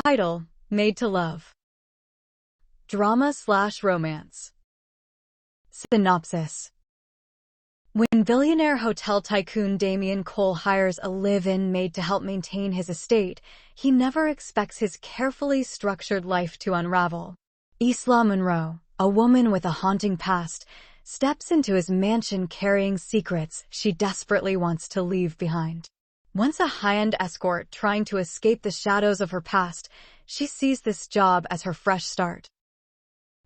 Title: Made to Love. Drama/romance. Synopsis. When billionaire hotel tycoon Damian Cole hires a live-in maid to help maintain his estate, he never expects his carefully structured life to unravel. Isla Monroe, a woman with a haunting past, steps into his mansion carrying secrets she desperately wants to leave behind. Once a high-end escort trying to escape the shadows of her past, she sees this job as her fresh start.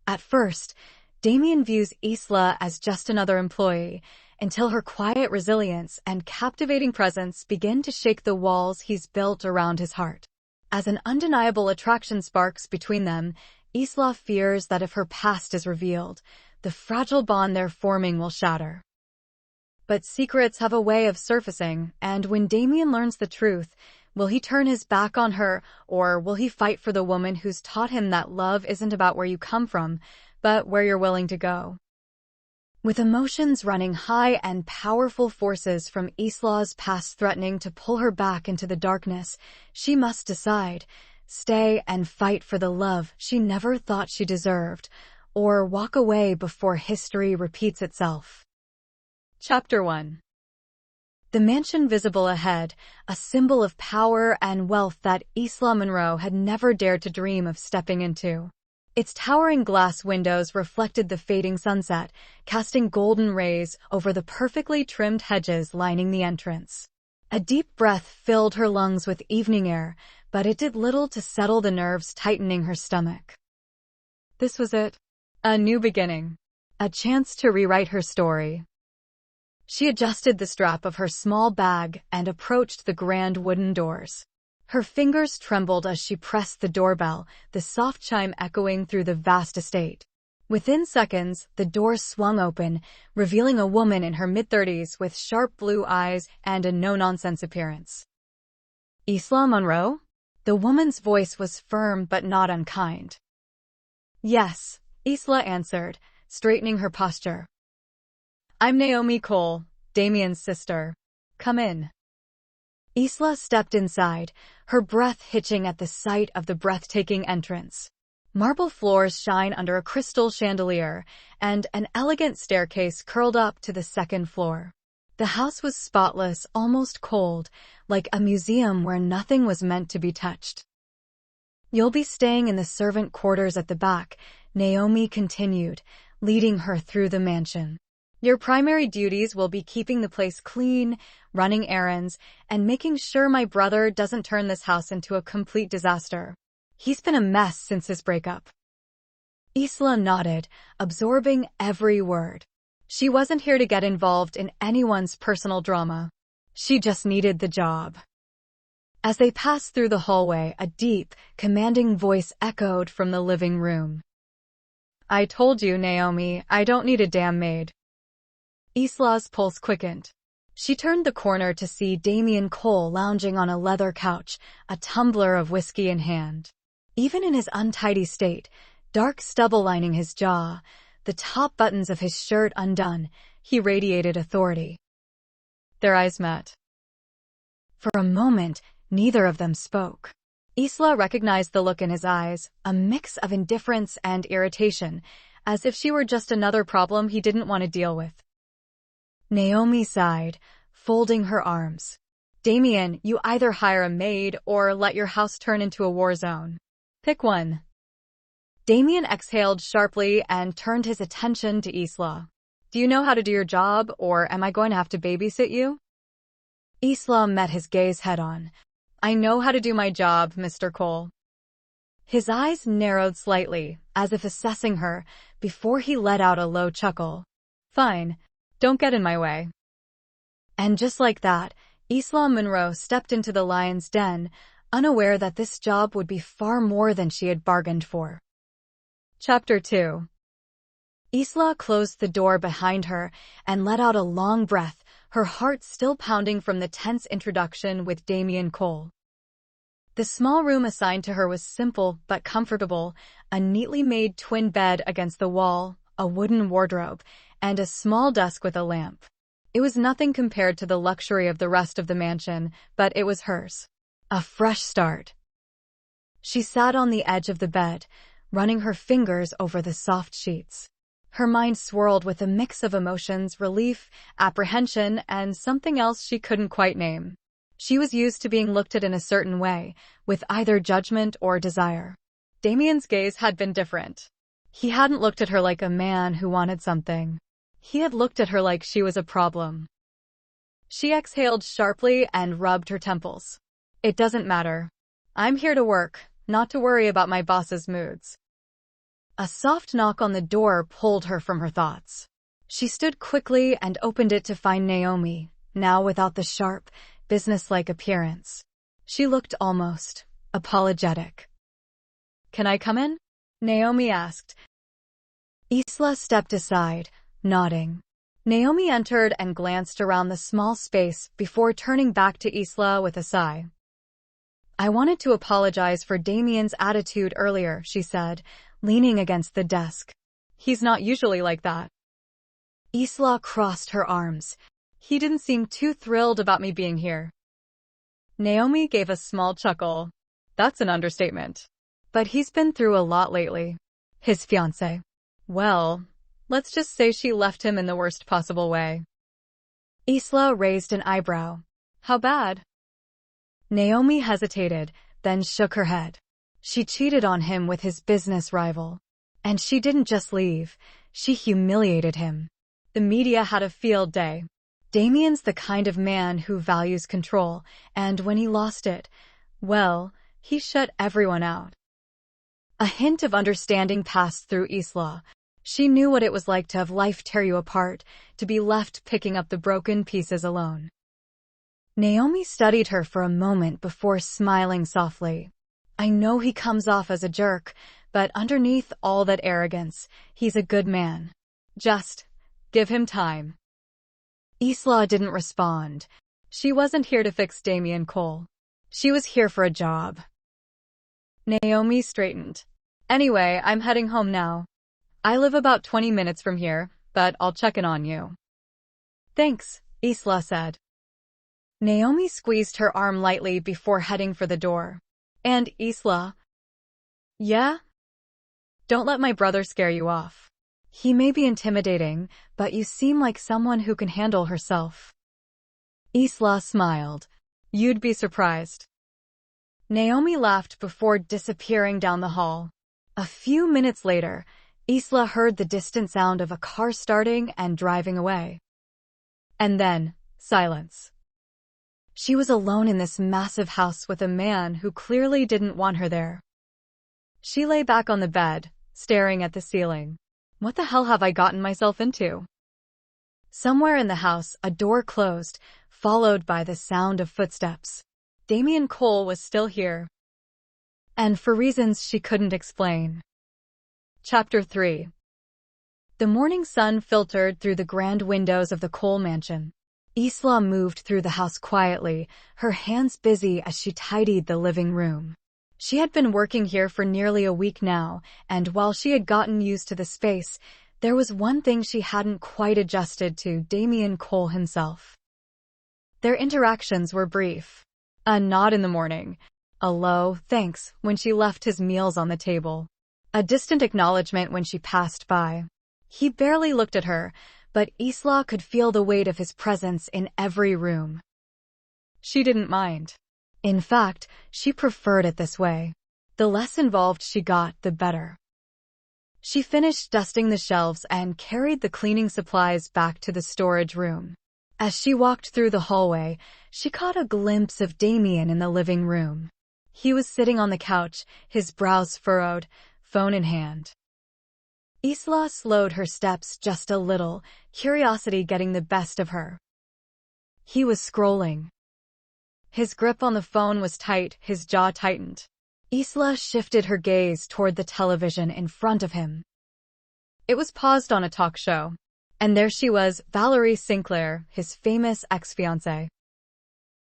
At first, Damian views Isla as just another employee, until her quiet resilience and captivating presence begin to shake the walls he's built around his heart. As an undeniable attraction sparks between them, Isla fears that if her past is revealed, the fragile bond they're forming will shatter. But secrets have a way of surfacing, and when Damian learns the truth, will he turn his back on her, or will he fight for the woman who's taught him that love isn't about where you come from, but where you're willing to go? With emotions running high and powerful forces from Isla's past threatening to pull her back into the darkness, she must decide: stay and fight for the love she never thought she deserved, or walk away before history repeats itself. Chapter 1. The mansion visible ahead, a symbol of power and wealth that Isla Monroe had never dared to dream of stepping into. Its towering glass windows reflected the fading sunset, casting golden rays over the perfectly trimmed hedges lining the entrance. A deep breath filled her lungs with evening air, but it did little to settle the nerves tightening her stomach. This was it. A new beginning. A chance to rewrite her story. She adjusted the strap of her small bag and approached the grand wooden doors. Her fingers trembled as she pressed the doorbell, the soft chime echoing through the vast estate. Within seconds, the door swung open, revealing a woman in her mid-30s with sharp blue eyes and a no-nonsense appearance. Isla Monroe? The woman's voice was firm but not unkind. Yes, Isla answered, straightening her posture. I'm Naomi Cole, Damian's sister. Come in. Isla stepped inside, her breath hitching at the sight of the breathtaking entrance. Marble floors shine under a crystal chandelier, and an elegant staircase curled up to the second floor. The house was spotless, almost cold, like a museum where nothing was meant to be touched. You'll be staying in the servant quarters at the back, Naomi continued, leading her through the mansion. Your primary duties will be keeping the place clean, running errands, and making sure my brother doesn't turn this house into a complete disaster. He's been a mess since his breakup. Isla nodded, absorbing every word. She wasn't here to get involved in anyone's personal drama. She just needed the job. As they passed through the hallway, a deep, commanding voice echoed from the living room. I told you, Naomi, I don't need a damn maid. Isla's pulse quickened. She turned the corner to see Damian Cole lounging on a leather couch, a tumbler of whiskey in hand. Even in his untidy state, dark stubble lining his jaw, the top buttons of his shirt undone, he radiated authority. Their eyes met. For a moment, neither of them spoke. Isla recognized the look in his eyes, a mix of indifference and irritation, as if she were just another problem he didn't want to deal with. Naomi sighed, folding her arms. Damian, you either hire a maid or let your house turn into a war zone. Pick one. Damian exhaled sharply and turned his attention to Isla. Do you know how to do your job, or am I going to have to babysit you? Isla met his gaze head-on. I know how to do my job, Mr. Cole. His eyes narrowed slightly, as if assessing her, before he let out a low chuckle. Fine. Don't get in my way. And just like that, Isla Monroe stepped into the lion's den, unaware that this job would be far more than she had bargained for. Chapter 2. Isla closed the door behind her and let out a long breath, her heart still pounding from the tense introduction with Damian Cole. The small room assigned to her was simple but comfortable, a neatly made twin bed against the wall, a wooden wardrobe, and a small desk with a lamp. It was nothing compared to the luxury of the rest of the mansion, but it was hers. A fresh start. She sat on the edge of the bed, running her fingers over the soft sheets. Her mind swirled with a mix of emotions, relief, apprehension, and something else she couldn't quite name. She was used to being looked at in a certain way, with either judgment or desire. Damian's gaze had been different. He hadn't looked at her like a man who wanted something. He had looked at her like she was a problem. She exhaled sharply and rubbed her temples. It doesn't matter. I'm here to work, not to worry about my boss's moods. A soft knock on the door pulled her from her thoughts. She stood quickly and opened it to find Naomi, now without the sharp, businesslike appearance. She looked almost apologetic. "Can I come in?" Naomi asked. Isla stepped aside, nodding. Naomi entered and glanced around the small space before turning back to Isla with a sigh. "I wanted to apologize for Damian's attitude earlier," she said, leaning against the desk. "He's not usually like that." Isla crossed her arms. "He didn't seem too thrilled about me being here." Naomi gave a small chuckle. "That's an understatement. But he's been through a lot lately." His fiancée. Well, let's just say she left him in the worst possible way. Isla raised an eyebrow. "How bad?" Naomi hesitated, then shook her head. She cheated on him with his business rival. And she didn't just leave, she humiliated him. The media had a field day. Damian's the kind of man who values control, and when he lost it, well, he shut everyone out. A hint of understanding passed through Isla. She knew what it was like to have life tear you apart, to be left picking up the broken pieces alone. Naomi studied her for a moment before smiling softly. "I know he comes off as a jerk, but underneath all that arrogance, he's a good man. Just give him time." Isla didn't respond. She wasn't here to fix Damian Cole. She was here for a job. Naomi straightened. "Anyway, I'm heading home now. I live about 20 minutes from here, but I'll check in on you." "Thanks," Isla said. Naomi squeezed her arm lightly before heading for the door. "And Isla." "Yeah?" "Don't let my brother scare you off. He may be intimidating, but you seem like someone who can handle herself." Isla smiled. "You'd be surprised." Naomi laughed before disappearing down the hall. A few minutes later, Isla heard the distant sound of a car starting and driving away. And then, silence. She was alone in this massive house with a man who clearly didn't want her there. She lay back on the bed, staring at the ceiling. What the hell have I gotten myself into? Somewhere in the house, a door closed, followed by the sound of footsteps. Damian Cole was still here. And for reasons she couldn't explain. Chapter 3. The morning sun filtered through the grand windows of the Cole mansion. Isla moved through the house quietly, her hands busy as she tidied the living room. She had been working here for nearly a week now, and while she had gotten used to the space, there was one thing she hadn't quite adjusted to: Damian Cole himself. Their interactions were brief. A nod in the morning, a low thanks when she left his meals on the table, a distant acknowledgement when she passed by. He barely looked at her, but Isla could feel the weight of his presence in every room. She didn't mind. In fact, she preferred it this way. The less involved she got, the better. She finished dusting the shelves and carried the cleaning supplies back to the storage room. As she walked through the hallway, she caught a glimpse of Damian in the living room. He was sitting on the couch, his brows furrowed, phone in hand. Isla slowed her steps just a little, curiosity getting the best of her. He was scrolling. His grip on the phone was tight, his jaw tightened. Isla shifted her gaze toward the television in front of him. It was paused on a talk show. And there she was, Valerie Sinclair, his famous ex-fiancée.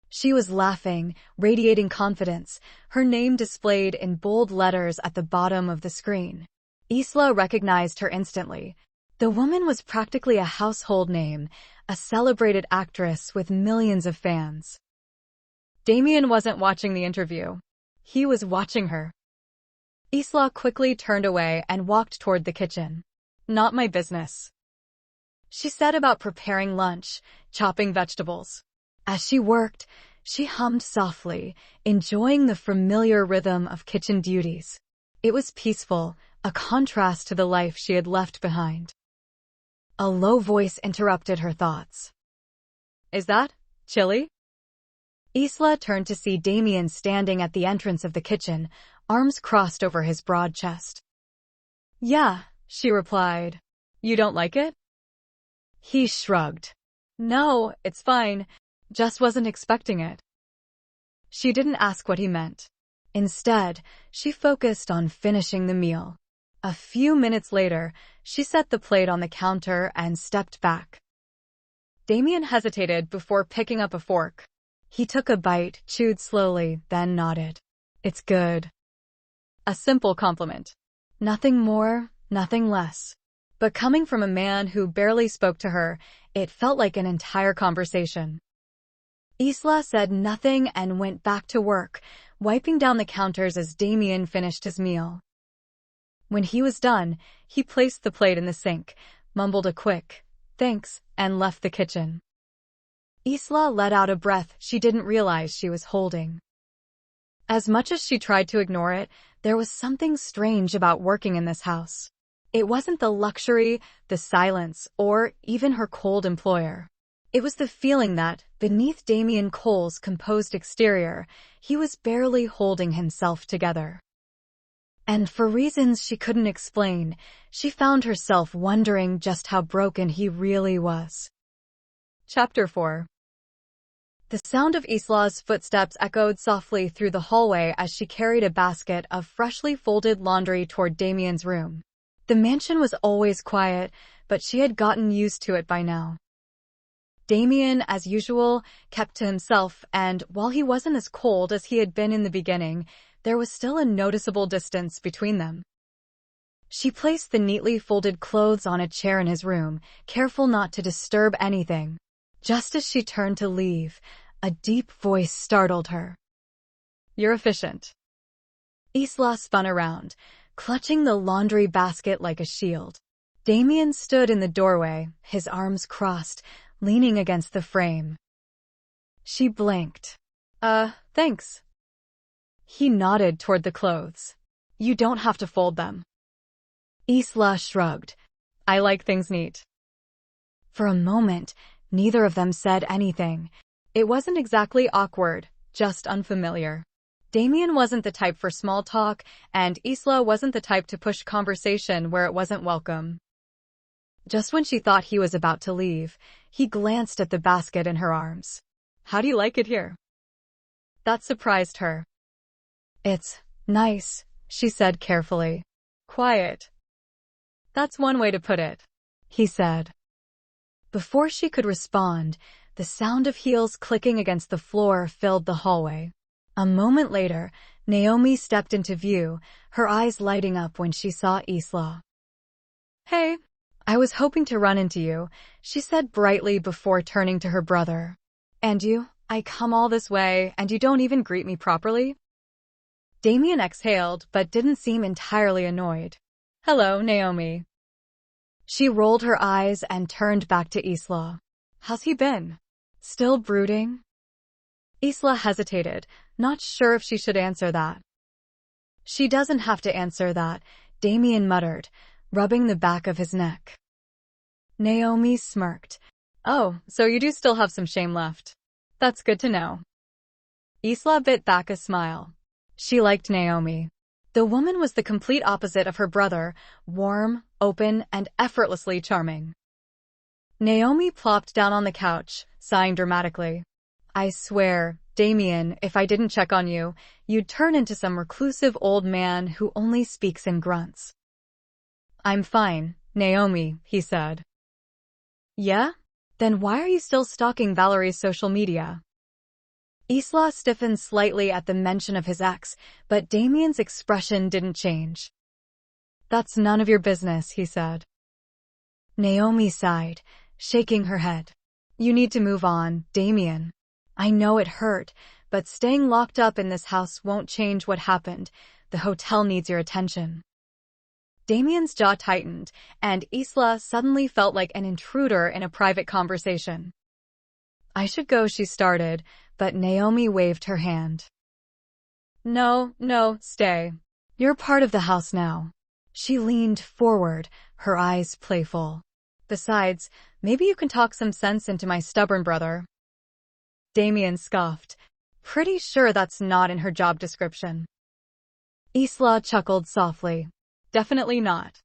She was laughing, radiating confidence, her name displayed in bold letters at the bottom of the screen. Isla recognized her instantly. The woman was practically a household name, a celebrated actress with millions of fans. Damian wasn't watching the interview. He was watching her. Isla quickly turned away and walked toward the kitchen. Not my business, she said about preparing lunch, chopping vegetables. As she worked, she hummed softly, enjoying the familiar rhythm of kitchen duties. It was peaceful, a contrast to the life she had left behind. A low voice interrupted her thoughts. Is that chili? Isla turned to see Damian standing at the entrance of the kitchen, arms crossed over his broad chest. Yeah, she replied. You don't like it? He shrugged. No, it's fine. Just wasn't expecting it. She didn't ask what he meant. Instead, she focused on finishing the meal. A few minutes later, she set the plate on the counter and stepped back. Damian hesitated before picking up a fork. He took a bite, chewed slowly, then nodded. It's good. A simple compliment. Nothing more, nothing less. But coming from a man who barely spoke to her, it felt like an entire conversation. Isla said nothing and went back to work, wiping down the counters as Damian finished his meal. When he was done, he placed the plate in the sink, mumbled a quick, thanks, and left the kitchen. Isla let out a breath she didn't realize she was holding. As much as she tried to ignore it, there was something strange about working in this house. It wasn't the luxury, the silence, or even her cold employer. It was the feeling that, beneath Damian Cole's composed exterior, he was barely holding himself together. And for reasons she couldn't explain, she found herself wondering just how broken he really was. Chapter 4. The sound of Isla's footsteps echoed softly through the hallway as she carried a basket of freshly folded laundry toward Damian's room. The mansion was always quiet, but she had gotten used to it by now. Damian, as usual, kept to himself, and while he wasn't as cold as he had been in the beginning, there was still a noticeable distance between them. She placed the neatly folded clothes on a chair in his room, careful not to disturb anything. Just as she turned to leave, a deep voice startled her. You're efficient. Isla spun around, clutching the laundry basket like a shield. Damian stood in the doorway, his arms crossed, leaning against the frame. She blinked. Thanks. He nodded toward the clothes. You don't have to fold them. Isla shrugged. I like things neat. For a moment, neither of them said anything. It wasn't exactly awkward, just unfamiliar. Damian wasn't the type for small talk, and Isla wasn't the type to push conversation where it wasn't welcome. Just when she thought he was about to leave, he glanced at the basket in her arms. How do you like it here? That surprised her. It's nice, she said carefully. Quiet. That's one way to put it, he said. Before she could respond, the sound of heels clicking against the floor filled the hallway. A moment later, Naomi stepped into view, her eyes lighting up when she saw Isla. Hey, I was hoping to run into you, she said brightly before turning to her brother. And you? I come all this way, and you don't even greet me properly? Damian exhaled, but didn't seem entirely annoyed. Hello, Naomi. She rolled her eyes and turned back to Isla. How's he been? Still brooding? Isla hesitated, not sure if she should answer that. She doesn't have to answer that, Damian muttered, rubbing the back of his neck. Naomi smirked. Oh, so you do still have some shame left. That's good to know. Isla bit back a smile. She liked Naomi. The woman was the complete opposite of her brother, warm, open, and effortlessly charming. Naomi plopped down on the couch, sighing dramatically. I swear, Damian, if I didn't check on you, you'd turn into some reclusive old man who only speaks in grunts. I'm fine, Naomi, he said. Yeah? Then why are you still stalking Valerie's social media? Isla stiffened slightly at the mention of his ex, but Damian's expression didn't change. That's none of your business, he said. Naomi sighed, shaking her head. You need to move on, Damian. I know it hurt, but staying locked up in this house won't change what happened. The hotel needs your attention." Damian's jaw tightened, and Isla suddenly felt like an intruder in a private conversation. "I should go," she started, but Naomi waved her hand. No, stay. You're part of the house now." She leaned forward, her eyes playful. "Besides, maybe you can talk some sense into my stubborn brother." Damian scoffed. "Pretty sure that's not in her job description." Isla chuckled softly. "Definitely not."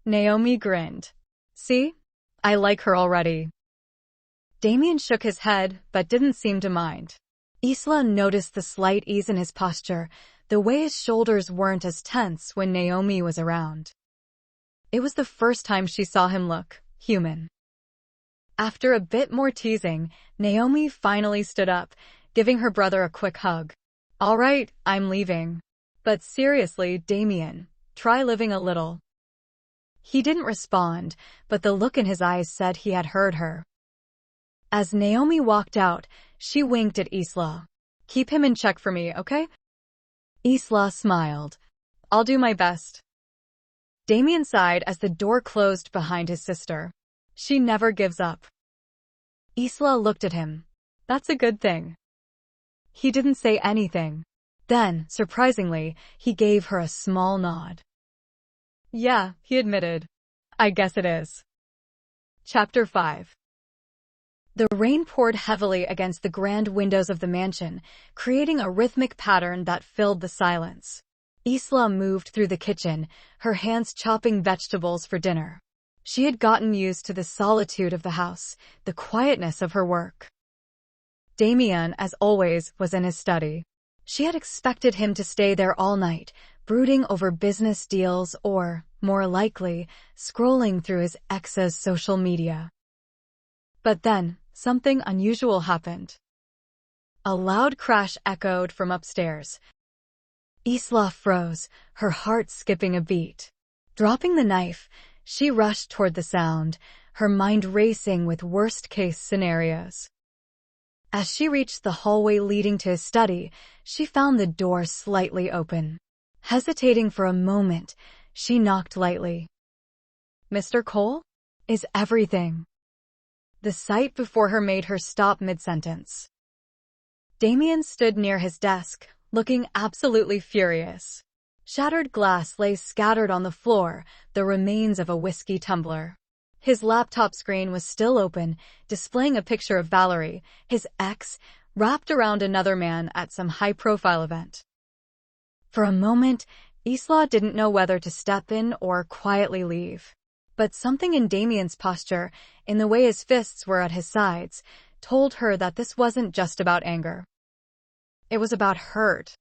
Naomi grinned. "See? I like her already." Damian shook his head, but didn't seem to mind. Isla noticed the slight ease in his posture, the way his shoulders weren't as tense when Naomi was around. It was the first time she saw him look human. After a bit more teasing, Naomi finally stood up, giving her brother a quick hug. "All right, I'm leaving. But seriously, Damian, try living a little." He didn't respond, but the look in his eyes said he had heard her. As Naomi walked out, she winked at Isla. "Keep him in check for me, okay?" Isla smiled. "I'll do my best." Damian sighed as the door closed behind his sister. She never gives up. Isla looked at him. "That's a good thing." He didn't say anything. Then, surprisingly, he gave her a small nod. "Yeah," he admitted. "I guess it is." Chapter 5. The rain poured heavily against the grand windows of the mansion, creating a rhythmic pattern that filled the silence. Isla moved through the kitchen, her hands chopping vegetables for dinner. She had gotten used to the solitude of the house, the quietness of her work. Damian, as always, was in his study. She had expected him to stay there all night, brooding over business deals or, more likely, scrolling through his ex's social media. But then, something unusual happened. A loud crash echoed from upstairs. Isla froze, her heart skipping a beat. Dropping the knife, she rushed toward the sound, her mind racing with worst-case scenarios. As she reached the hallway leading to his study, she found the door slightly open. Hesitating for a moment, she knocked lightly. "Mr. Cole? Is everything?" The sight before her made her stop mid-sentence. Damian stood near his desk, looking absolutely furious. Shattered glass lay scattered on the floor, the remains of a whiskey tumbler. His laptop screen was still open, displaying a picture of Valerie, his ex, wrapped around another man at some high-profile event. For a moment, Isla didn't know whether to step in or quietly leave. But something in Damian's posture, in the way his fists were at his sides, told her that this wasn't just about anger. It was about hurt.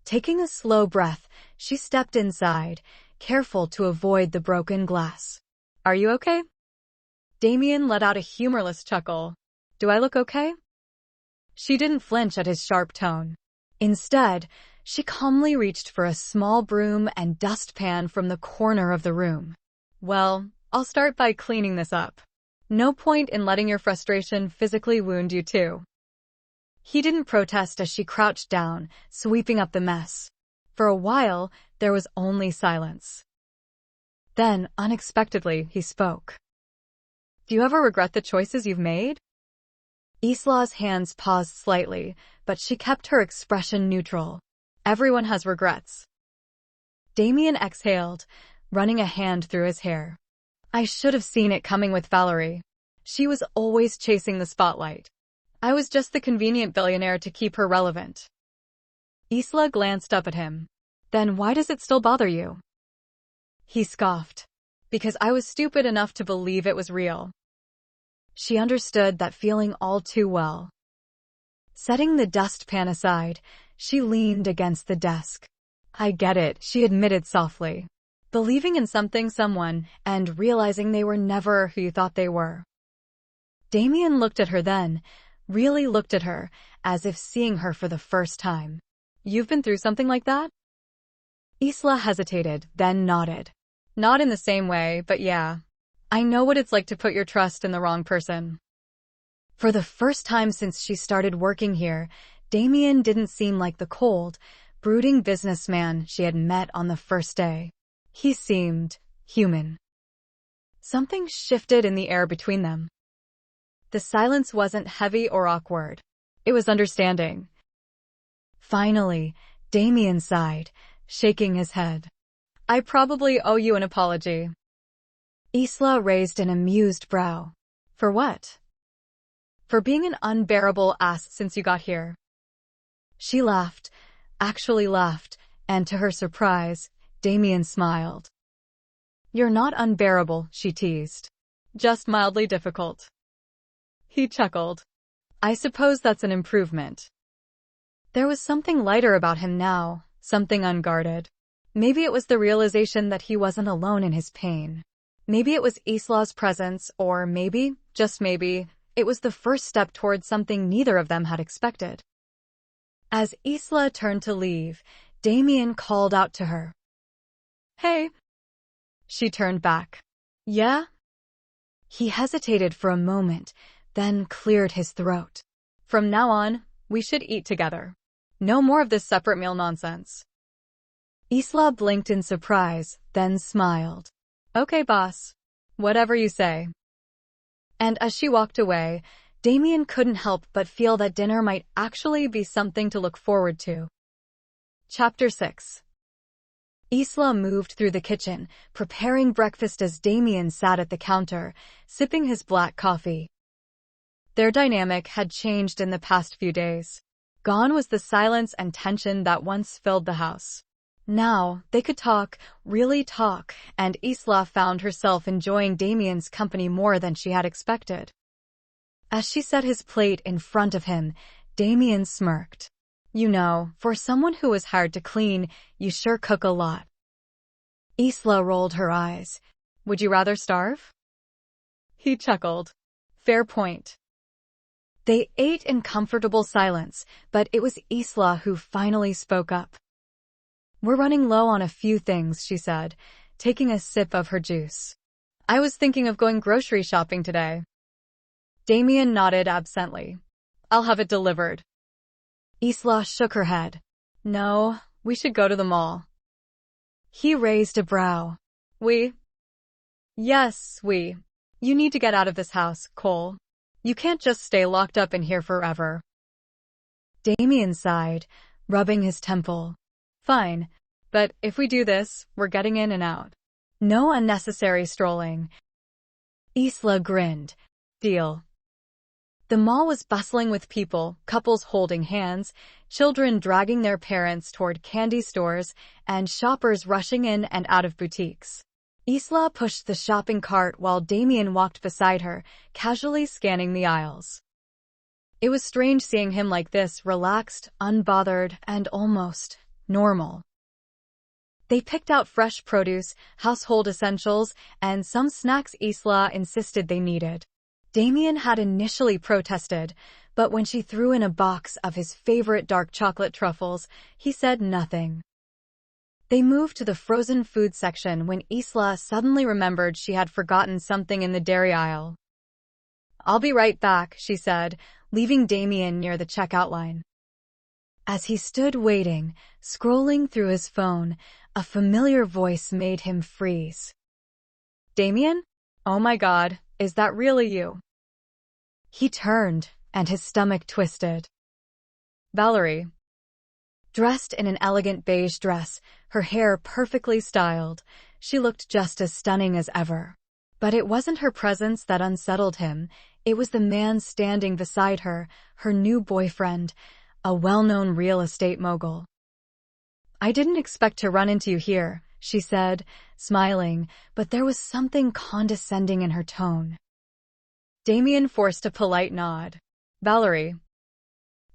Taking a slow breath, she stepped inside, careful to avoid the broken glass. "Are you okay?" Damian let out a humorless chuckle. "Do I look okay?" She didn't flinch at his sharp tone. Instead, she calmly reached for a small broom and dustpan from the corner of the room. "Well, I'll start by cleaning this up. No point in letting your frustration physically wound you too." He didn't protest as she crouched down, sweeping up the mess. For a while, there was only silence. Then, unexpectedly, he spoke. "Do you ever regret the choices you've made?" Isla's hands paused slightly, but she kept her expression neutral. "Everyone has regrets." Damian exhaled, running a hand through his hair. "I should have seen it coming with Valerie. She was always chasing the spotlight. I was just the convenient billionaire to keep her relevant." Isla glanced up at him. "Then why does it still bother you?" He scoffed. "Because I was stupid enough to believe it was real." She understood that feeling all too well. Setting the dustpan aside, she leaned against the desk. "I get it," she admitted softly. "Believing in something, someone, and realizing they were never who you thought they were." Damian looked at her then, really looked at her, as if seeing her for the first time. "You've been through something like that?" Isla hesitated, then nodded. "Not in the same way, but yeah. I know what it's like to put your trust in the wrong person." For the first time since she started working here, Damian didn't seem like the cold, brooding businessman she had met on the first day. He seemed human. Something shifted in the air between them. The silence wasn't heavy or awkward. It was understanding. Finally, Damian sighed, shaking his head. I probably owe you an apology. Isla raised an amused brow. For what? For being an unbearable ass since you got here. She laughed, actually laughed, and to her surprise, Damian smiled. You're not unbearable, she teased. Just mildly difficult. He chuckled. I suppose that's an improvement. There was something lighter about him now, something unguarded. Maybe it was the realization that he wasn't alone in his pain. Maybe it was Isla's presence, or maybe, just maybe, it was the first step towards something neither of them had expected. As Isla turned to leave, Damian called out to her. Hey. She turned back. Yeah? He hesitated for a moment, then cleared his throat. From now on, we should eat together. No more of this separate meal nonsense. Isla blinked in surprise, then smiled. Okay, boss. Whatever you say. And as she walked away, Damian couldn't help but feel that dinner might actually be something to look forward to. Chapter 6. Isla moved through the kitchen, preparing breakfast as Damian sat at the counter, sipping his black coffee. Their dynamic had changed in the past few days. Gone was the silence and tension that once filled the house. Now, they could talk, really talk, and Isla found herself enjoying Damian's company more than she had expected. As she set his plate in front of him, Damian smirked. You know, for someone who was hired to clean, you sure cook a lot. Isla rolled her eyes. Would you rather starve? He chuckled. Fair point. They ate in comfortable silence, but it was Isla who finally spoke up. We're running low on a few things, she said, taking a sip of her juice. I was thinking of going grocery shopping today. Damian nodded absently. I'll have it delivered. Isla shook her head. No, we should go to the mall. He raised a brow. We? Yes, we. You need to get out of this house, Cole. You can't just stay locked up in here forever. Damian sighed, rubbing his temple. Fine, but if we do this, we're getting in and out. No unnecessary strolling. Isla grinned. Deal. The mall was bustling with people, couples holding hands, children dragging their parents toward candy stores, and shoppers rushing in and out of boutiques. Isla pushed the shopping cart while Damian walked beside her, casually scanning the aisles. It was strange seeing him like this, relaxed, unbothered, and almost normal. They picked out fresh produce, household essentials, and some snacks Isla insisted they needed. Damian had initially protested, but when she threw in a box of his favorite dark chocolate truffles, he said nothing. They moved to the frozen food section when Isla suddenly remembered she had forgotten something in the dairy aisle. I'll be right back, she said, leaving Damian near the checkout line. As he stood waiting, scrolling through his phone, a familiar voice made him freeze. Damian? Oh my God, is that really you? He turned, and his stomach twisted. Valerie. Dressed in an elegant beige dress, her hair perfectly styled, she looked just as stunning as ever. But it wasn't her presence that unsettled him, it was the man standing beside her, her new boyfriend, a well-known real estate mogul. I didn't expect to run into you here, she said, smiling, but there was something condescending in her tone. Damian forced a polite nod. Valerie.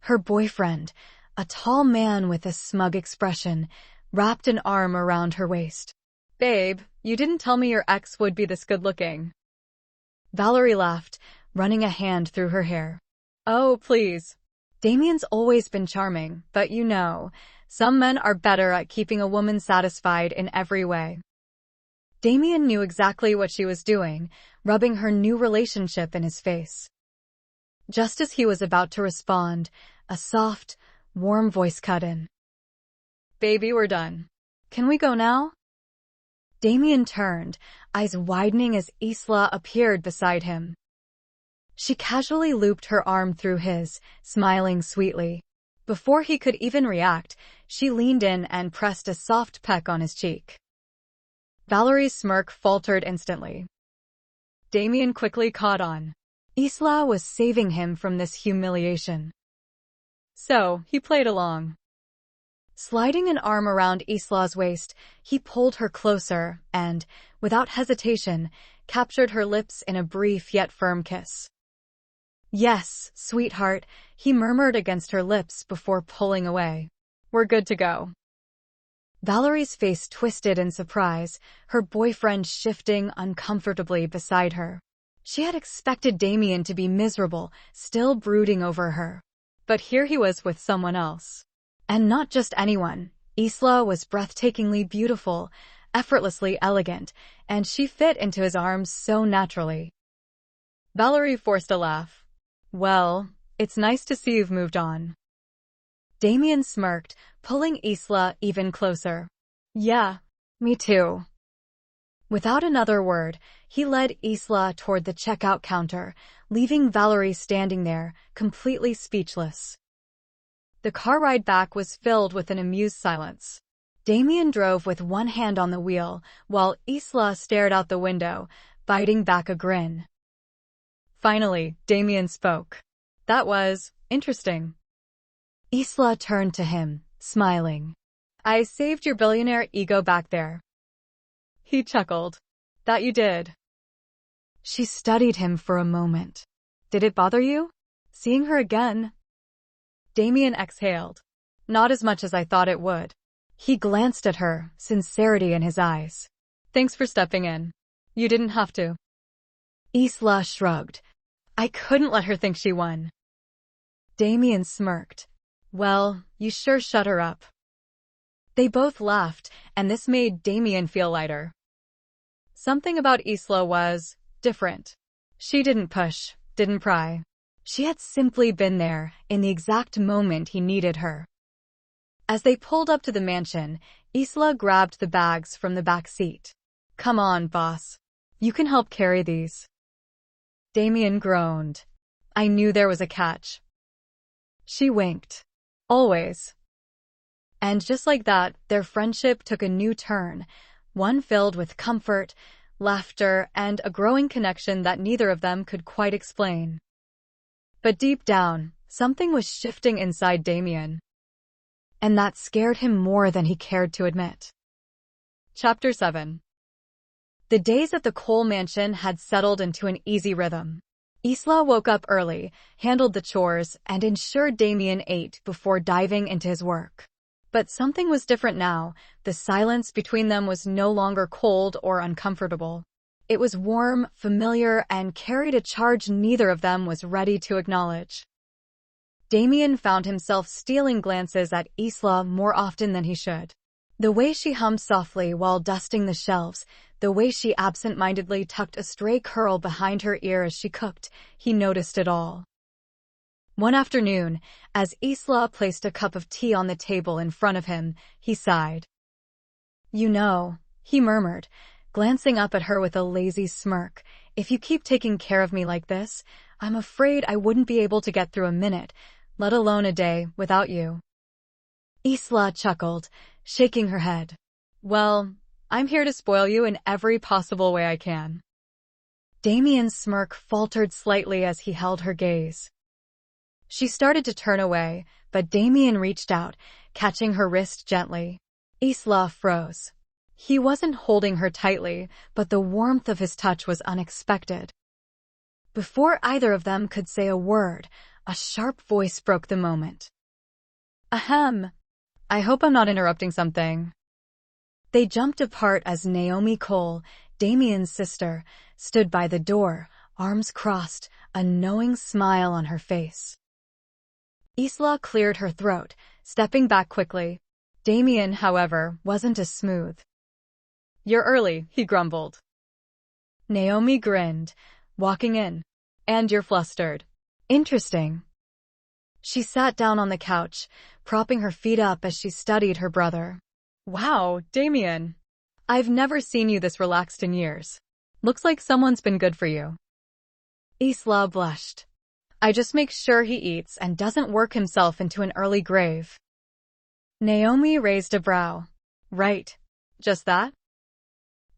Her boyfriend, a tall man with a smug expression, wrapped an arm around her waist. Babe, you didn't tell me your ex would be this good-looking. Valerie laughed, running a hand through her hair. Oh, please. Damian's always been charming, but you know, some men are better at keeping a woman satisfied in every way. Damian knew exactly what she was doing, rubbing her new relationship in his face. Just as he was about to respond, a soft, warm voice cut in. Baby, we're done. Can we go now? Damian turned, eyes widening as Isla appeared beside him. She casually looped her arm through his, smiling sweetly. Before he could even react, she leaned in and pressed a soft peck on his cheek. Valerie's smirk faltered instantly. Damian quickly caught on. Isla was saving him from this humiliation. So, he played along. Sliding an arm around Isla's waist, he pulled her closer and, without hesitation, captured her lips in a brief yet firm kiss. Yes, sweetheart, he murmured against her lips before pulling away. We're good to go. Valerie's face twisted in surprise, her boyfriend shifting uncomfortably beside her. She had expected Damian to be miserable, still brooding over her. But here he was with someone else. And not just anyone. Isla was breathtakingly beautiful, effortlessly elegant, and she fit into his arms so naturally. Valerie forced a laugh. Well, it's nice to see you've moved on. Damian smirked, pulling Isla even closer. Yeah, me too. Without another word, he led Isla toward the checkout counter, leaving Valerie standing there, completely speechless. The car ride back was filled with an amused silence. Damian drove with one hand on the wheel, while Isla stared out the window, biting back a grin. Finally, Damian spoke. That was interesting. Isla turned to him, smiling. I saved your billionaire ego back there. He chuckled. That you did. She studied him for a moment. Did it bother you? Seeing her again? Damian exhaled. Not as much as I thought it would. He glanced at her, sincerity in his eyes. Thanks for stepping in. You didn't have to. Isla shrugged. I couldn't let her think she won. Damian smirked. Well, you sure shut her up. They both laughed, and this made Damian feel lighter. Something about Isla was different. She didn't push, didn't pry. She had simply been there, in the exact moment he needed her. As they pulled up to the mansion, Isla grabbed the bags from the back seat. Come on, boss. You can help carry these. Damian groaned. I knew there was a catch. She winked. Always. And just like that, their friendship took a new turn, one filled with comfort, laughter, and a growing connection that neither of them could quite explain. But deep down, something was shifting inside Damian. And that scared him more than he cared to admit. Chapter 7. The days at the Cole mansion had settled into an easy rhythm. Isla woke up early, handled the chores, and ensured Damian ate before diving into his work. But something was different now. The silence between them was no longer cold or uncomfortable. It was warm, familiar, and carried a charge neither of them was ready to acknowledge. Damian found himself stealing glances at Isla more often than he should. The way she hummed softly while dusting the shelves, the way she absent-mindedly tucked a stray curl behind her ear as she cooked, he noticed it all. One afternoon, as Isla placed a cup of tea on the table in front of him, he sighed. You know, he murmured, glancing up at her with a lazy smirk, if you keep taking care of me like this, I'm afraid I wouldn't be able to get through a minute, let alone a day, without you. Isla chuckled, shaking her head. Well, I'm here to spoil you in every possible way I can. Damian's smirk faltered slightly as he held her gaze. She started to turn away, but Damian reached out, catching her wrist gently. Isla froze. He wasn't holding her tightly, but the warmth of his touch was unexpected. Before either of them could say a word, a sharp voice broke the moment. Ahem. I hope I'm not interrupting something. They jumped apart as Naomi Cole, Damian's sister, stood by the door, arms crossed, a knowing smile on her face. Isla cleared her throat, stepping back quickly. Damian, however, wasn't as smooth. You're early, he grumbled. Naomi grinned, walking in. And you're flustered. Interesting. She sat down on the couch, propping her feet up as she studied her brother. Wow, Damian. I've never seen you this relaxed in years. Looks like someone's been good for you. Isla blushed. I just make sure he eats and doesn't work himself into an early grave. Naomi raised a brow. Right. Just that?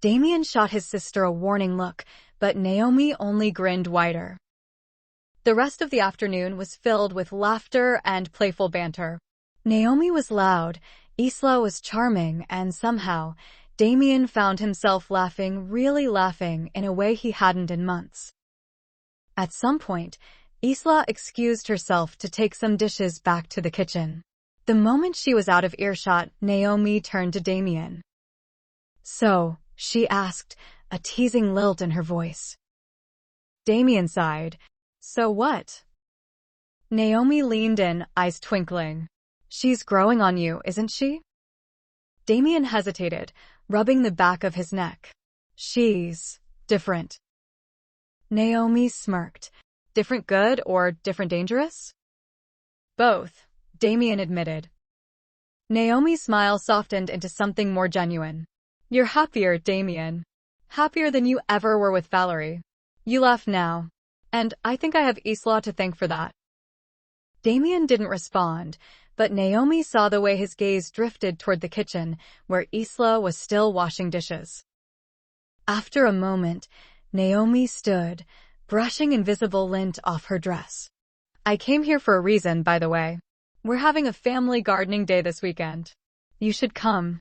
Damian shot his sister a warning look, but Naomi only grinned wider. The rest of the afternoon was filled with laughter and playful banter. Naomi was loud, Isla was charming, and somehow, Damian found himself laughing, really laughing, in a way he hadn't in months. At some point, Isla excused herself to take some dishes back to the kitchen. The moment she was out of earshot, Naomi turned to Damian. So, she asked, a teasing lilt in her voice. Damian sighed. So what? Naomi leaned in, eyes twinkling. She's growing on you, isn't she? Damian hesitated, rubbing the back of his neck. She's different. Naomi smirked. Different good or different dangerous? Both, Damian admitted. Naomi's smile softened into something more genuine. You're happier, Damian. Happier than you ever were with Valerie. You laugh now. And I think I have Isla to thank for that. Damian didn't respond, but Naomi saw the way his gaze drifted toward the kitchen, where Isla was still washing dishes. After a moment, Naomi stood, brushing invisible lint off her dress. I came here for a reason, by the way. We're having a family gardening day this weekend. You should come.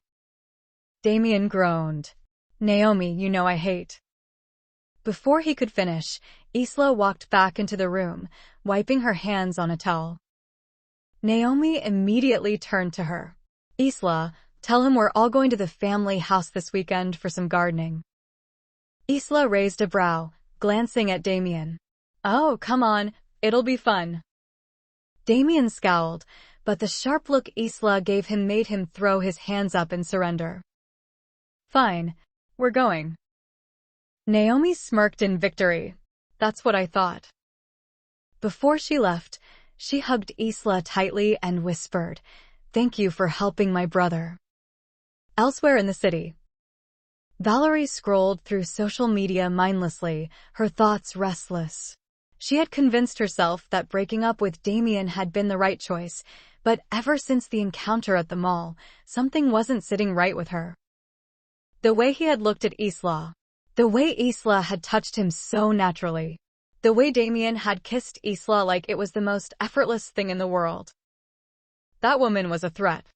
Damian groaned. Naomi, you know I hate. Before he could finish, Isla walked back into the room, wiping her hands on a towel. Naomi immediately turned to her. Isla, tell him we're all going to the family house this weekend for some gardening. Isla raised a brow, glancing at Damian. Oh, come on, it'll be fun. Damian scowled, but the sharp look Isla gave him made him throw his hands up in surrender. Fine, we're going. Naomi smirked in victory. That's what I thought. Before she left, she hugged Isla tightly and whispered, Thank you for helping my brother. Elsewhere in the city, Valerie scrolled through social media mindlessly, her thoughts restless. She had convinced herself that breaking up with Damian had been the right choice, but ever since the encounter at the mall, something wasn't sitting right with her. The way he had looked at Isla, the way Isla had touched him so naturally, the way Damian had kissed Isla like it was the most effortless thing in the world. That woman was a threat.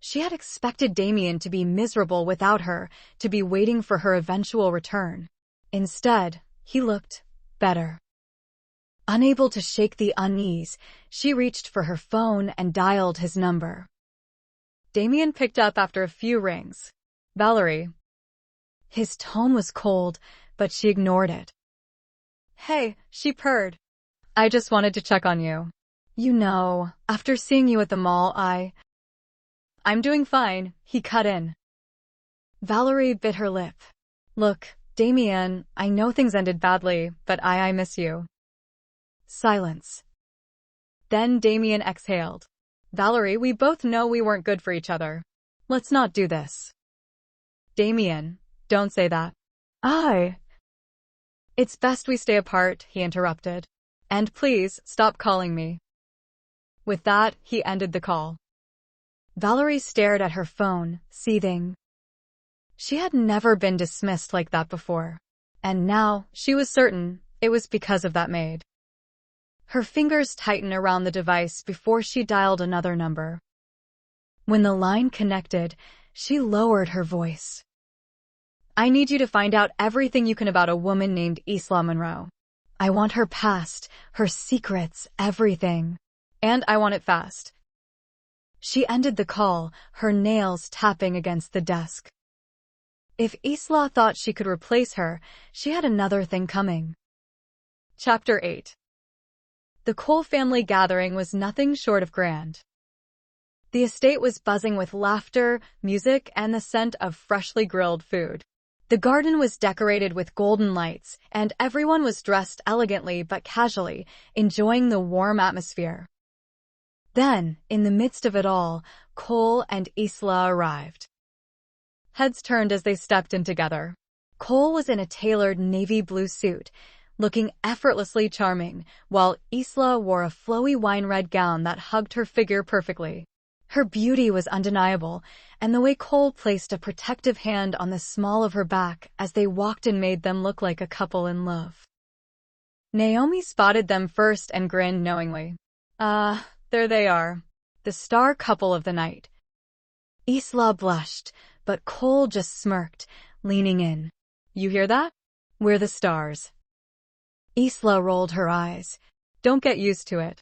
She had expected Damian to be miserable without her, to be waiting for her eventual return. Instead, he looked better. Unable to shake the unease, she reached for her phone and dialed his number. Damian picked up after a few rings. Valerie. His tone was cold, but she ignored it. Hey, she purred. I just wanted to check on you. You know, after seeing you at the mall, I'm doing fine, he cut in. Valerie bit her lip. Look, Damian, I know things ended badly, but I miss you. Silence. Then Damian exhaled. Valerie, we both know we weren't good for each other. Let's not do this. Damian, don't say that. It's best we stay apart, he interrupted. And please, stop calling me. With that, he ended the call. Valerie stared at her phone, seething. She had never been dismissed like that before. And now, she was certain, it was because of that maid. Her fingers tightened around the device before she dialed another number. When the line connected, she lowered her voice. I need you to find out everything you can about a woman named Isla Monroe. I want her past, her secrets, everything. And I want it fast. She ended the call, her nails tapping against the desk. If Isla thought she could replace her, she had another thing coming. Chapter 8. The Cole family gathering was nothing short of grand. The estate was buzzing with laughter, music, and the scent of freshly grilled food. The garden was decorated with golden lights, and everyone was dressed elegantly but casually, enjoying the warm atmosphere. Then, in the midst of it all, Cole and Isla arrived. Heads turned as they stepped in together. Cole was in a tailored navy blue suit, looking effortlessly charming, while Isla wore a flowy wine-red gown that hugged her figure perfectly. Her beauty was undeniable, and the way Cole placed a protective hand on the small of her back as they walked in made them look like a couple in love. Naomi spotted them first and grinned knowingly. There they are, the star couple of the night. Isla blushed, but Cole just smirked, leaning in. You hear that? We're the stars. Isla rolled her eyes. Don't get used to it.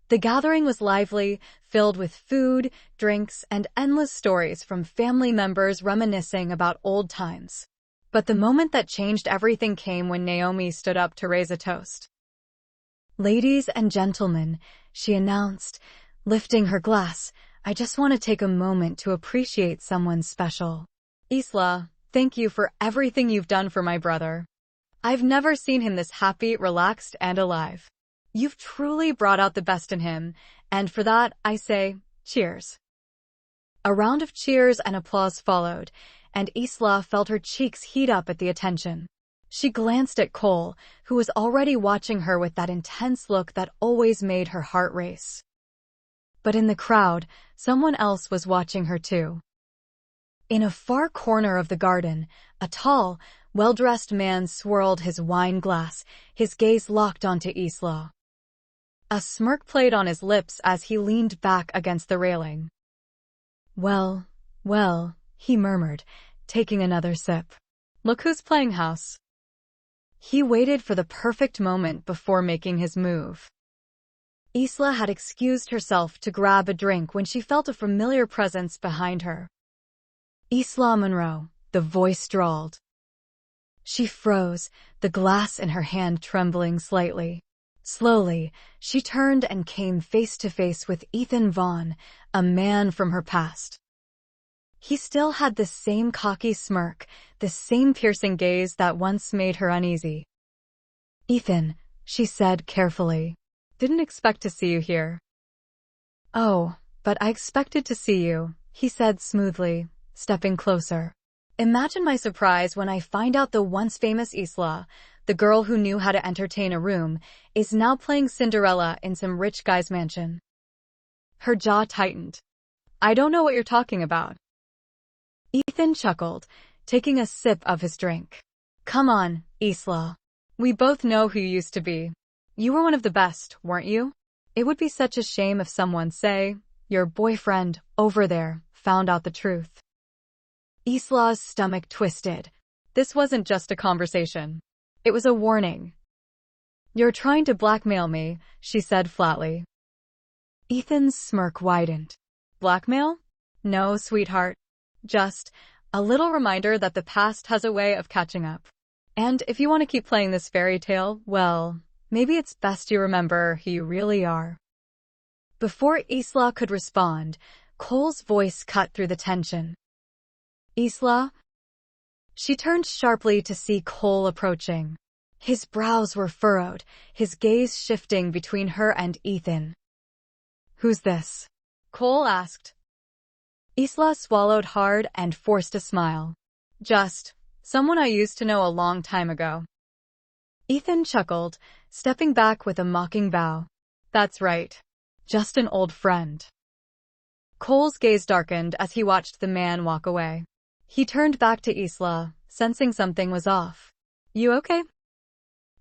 The gathering was lively, filled with food, drinks, and endless stories from family members reminiscing about old times. But the moment that changed everything came when Naomi stood up to raise a toast. Ladies and gentlemen, she announced, lifting her glass, I just want to take a moment to appreciate someone special. Isla, thank you for everything you've done for my brother. I've never seen him this happy, relaxed, and alive. You've truly brought out the best in him, and for that, I say, cheers. A round of cheers and applause followed, and Isla felt her cheeks heat up at the attention. She glanced at Cole, who was already watching her with that intense look that always made her heart race. But in the crowd, someone else was watching her too. In a far corner of the garden, a tall, well-dressed man swirled his wine glass, his gaze locked onto Isla. A smirk played on his lips as he leaned back against the railing. Well, he murmured, taking another sip. Look who's playing house. He waited for the perfect moment before making his move. Isla had excused herself to grab a drink when she felt a familiar presence behind her. Isla Monroe, the voice drawled. She froze, the glass in her hand trembling slightly. Slowly, she turned and came face to face with Ethan Vaughn, a man from her past. He still had the same cocky smirk, the same piercing gaze that once made her uneasy. Ethan, she said carefully. Didn't expect to see you here. Oh, but I expected to see you, he said smoothly, stepping closer. Imagine my surprise when I find out the once famous Isla, the girl who knew how to entertain a room, is now playing Cinderella in some rich guy's mansion. Her jaw tightened. I don't know what you're talking about. Ethan chuckled, taking a sip of his drink. Come on, Isla. We both know who you used to be. You were one of the best, weren't you? It would be such a shame if someone, say, your boyfriend, over there, found out the truth. Isla's stomach twisted. This wasn't just a conversation. It was a warning. You're trying to blackmail me, she said flatly. Ethan's smirk widened. Blackmail? No, sweetheart. Just a little reminder that the past has a way of catching up. And if you want to keep playing this fairy tale, well, maybe it's best you remember who you really are. Before Isla could respond, Cole's voice cut through the tension. Isla? She turned sharply to see Cole approaching. His brows were furrowed, his gaze shifting between her and Ethan. Who's this? Cole asked. Isla swallowed hard and forced a smile. Just someone I used to know a long time ago. Ethan chuckled, stepping back with a mocking bow. That's right. Just an old friend. Cole's gaze darkened as he watched the man walk away. He turned back to Isla, sensing something was off. You okay?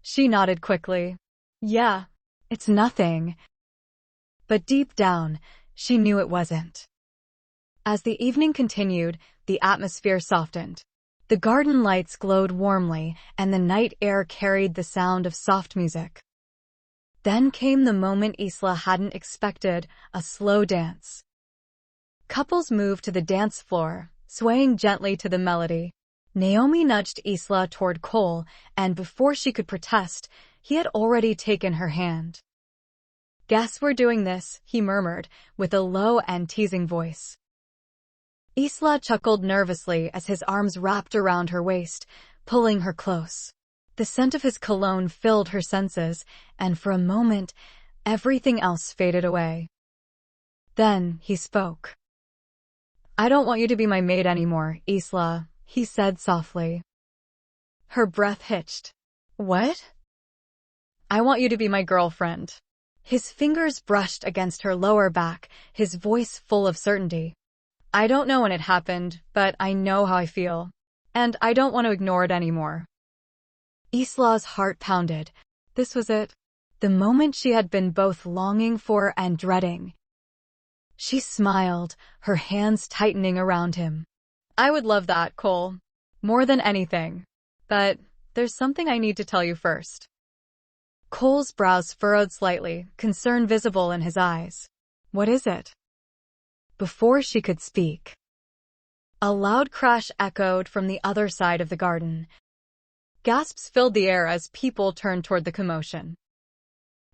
She nodded quickly. Yeah, it's nothing. But deep down, she knew it wasn't. As the evening continued, the atmosphere softened. The garden lights glowed warmly, and the night air carried the sound of soft music. Then came the moment Isla hadn't expected, a slow dance. Couples moved to the dance floor, swaying gently to the melody. Naomi nudged Isla toward Cole, and before she could protest, he had already taken her hand. Guess we're doing this, he murmured, with a low and teasing voice. Isla chuckled nervously as his arms wrapped around her waist, pulling her close. The scent of his cologne filled her senses, and for a moment, everything else faded away. Then he spoke. "I don't want you to be my maid anymore, Isla," he said softly. Her breath hitched. "What?" "I want you to be my girlfriend." His fingers brushed against her lower back, his voice full of certainty. "I don't know when it happened, but I know how I feel. And I don't want to ignore it anymore." Isla's heart pounded. This was it. The moment she had been both longing for and dreading. She smiled, her hands tightening around him. "I would love that, Cole. More than anything. But there's something I need to tell you first." Cole's brows furrowed slightly, concern visible in his eyes. "What is it?" Before she could speak, a loud crash echoed from the other side of the garden. Gasps filled the air as people turned toward the commotion.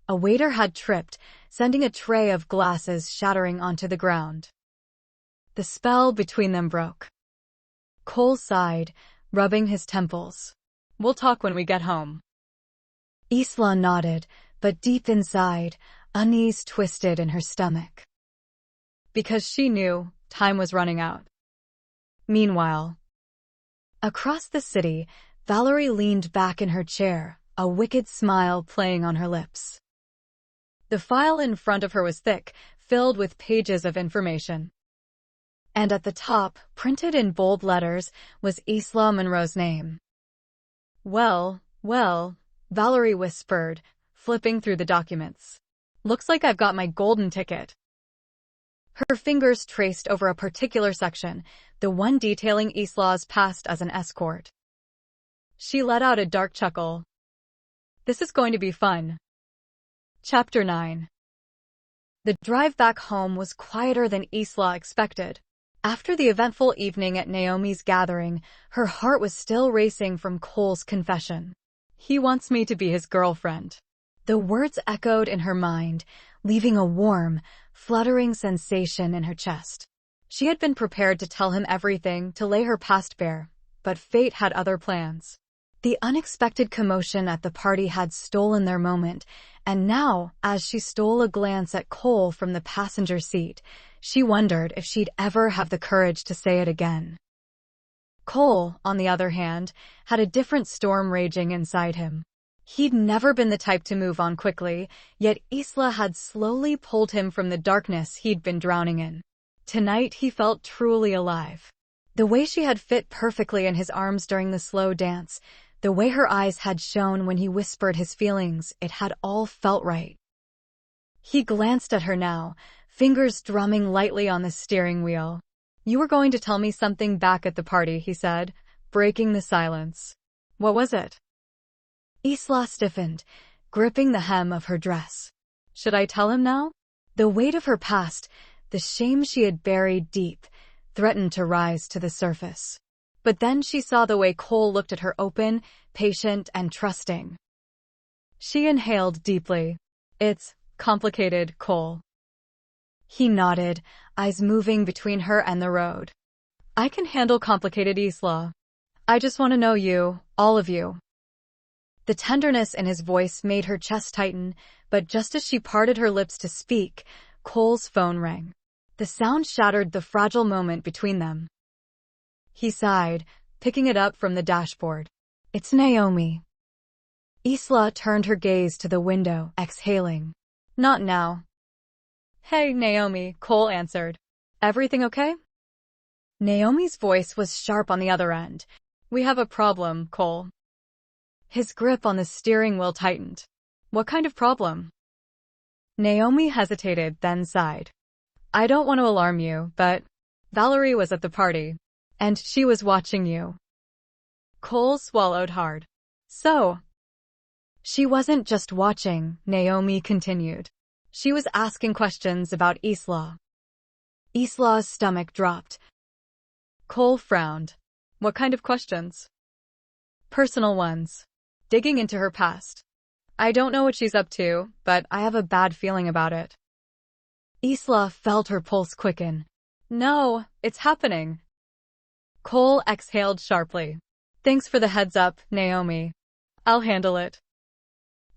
A waiter had tripped, sending a tray of glasses shattering onto the ground. The spell between them broke. Cole sighed, rubbing his temples. "We'll talk when we get home." Isla nodded, but deep inside, unease twisted in her stomach. Because she knew time was running out. Meanwhile, across the city, Valerie leaned back in her chair, a wicked smile playing on her lips. The file in front of her was thick, filled with pages of information. And at the top, printed in bold letters, was Isla Monroe's name. Well, Valerie whispered, flipping through the documents. "Looks like I've got my golden ticket." Her fingers traced over a particular section, the one detailing Isla's past as an escort. She let out a dark chuckle. "This is going to be fun." Chapter 9. The drive back home was quieter than Isla expected. After the eventful evening at Naomi's gathering, her heart was still racing from Cole's confession. "He wants me to be his girlfriend." The words echoed in her mind, leaving a warm, fluttering sensation in her chest. She had been prepared to tell him everything, to lay her past bare, but fate had other plans. The unexpected commotion at the party had stolen their moment, and now, as she stole a glance at Cole from the passenger seat, she wondered if she'd ever have the courage to say it again. Cole, on the other hand, had a different storm raging inside him. He'd never been the type to move on quickly, yet Isla had slowly pulled him from the darkness he'd been drowning in. Tonight he felt truly alive. The way she had fit perfectly in his arms during the slow dance, the way her eyes had shone when he whispered his feelings, it had all felt right. He glanced at her now, fingers drumming lightly on the steering wheel. "You were going to tell me something back at the party," he said, breaking the silence. "What was it?" Isla stiffened, gripping the hem of her dress. Should I tell him now? The weight of her past, the shame she had buried deep, threatened to rise to the surface. But then she saw the way Cole looked at her, open, patient, and trusting. She inhaled deeply. "It's complicated, Cole." He nodded, eyes moving between her and the road. "I can handle complicated, Isla. I just want to know you, all of you." The tenderness in his voice made her chest tighten, but just as she parted her lips to speak, Cole's phone rang. The sound shattered the fragile moment between them. He sighed, picking it up from the dashboard. "It's Naomi." Isla turned her gaze to the window, exhaling. "Not now." "Hey, Naomi," Cole answered. "Everything okay?" Naomi's voice was sharp on the other end. "We have a problem, Cole." His grip on the steering wheel tightened. "What kind of problem?" Naomi hesitated, then sighed. "I don't want to alarm you, but Valerie was at the party, and she was watching you." Cole swallowed hard. "So?" "She wasn't just watching," Naomi continued. "She was asking questions about Isla." Isla's stomach dropped. Cole frowned. "What kind of questions?" "Personal ones. Digging into her past. I don't know what she's up to, but I have a bad feeling about it." Isla felt her pulse quicken. "No, it's happening." Cole exhaled sharply. "Thanks for the heads up, Naomi. I'll handle it."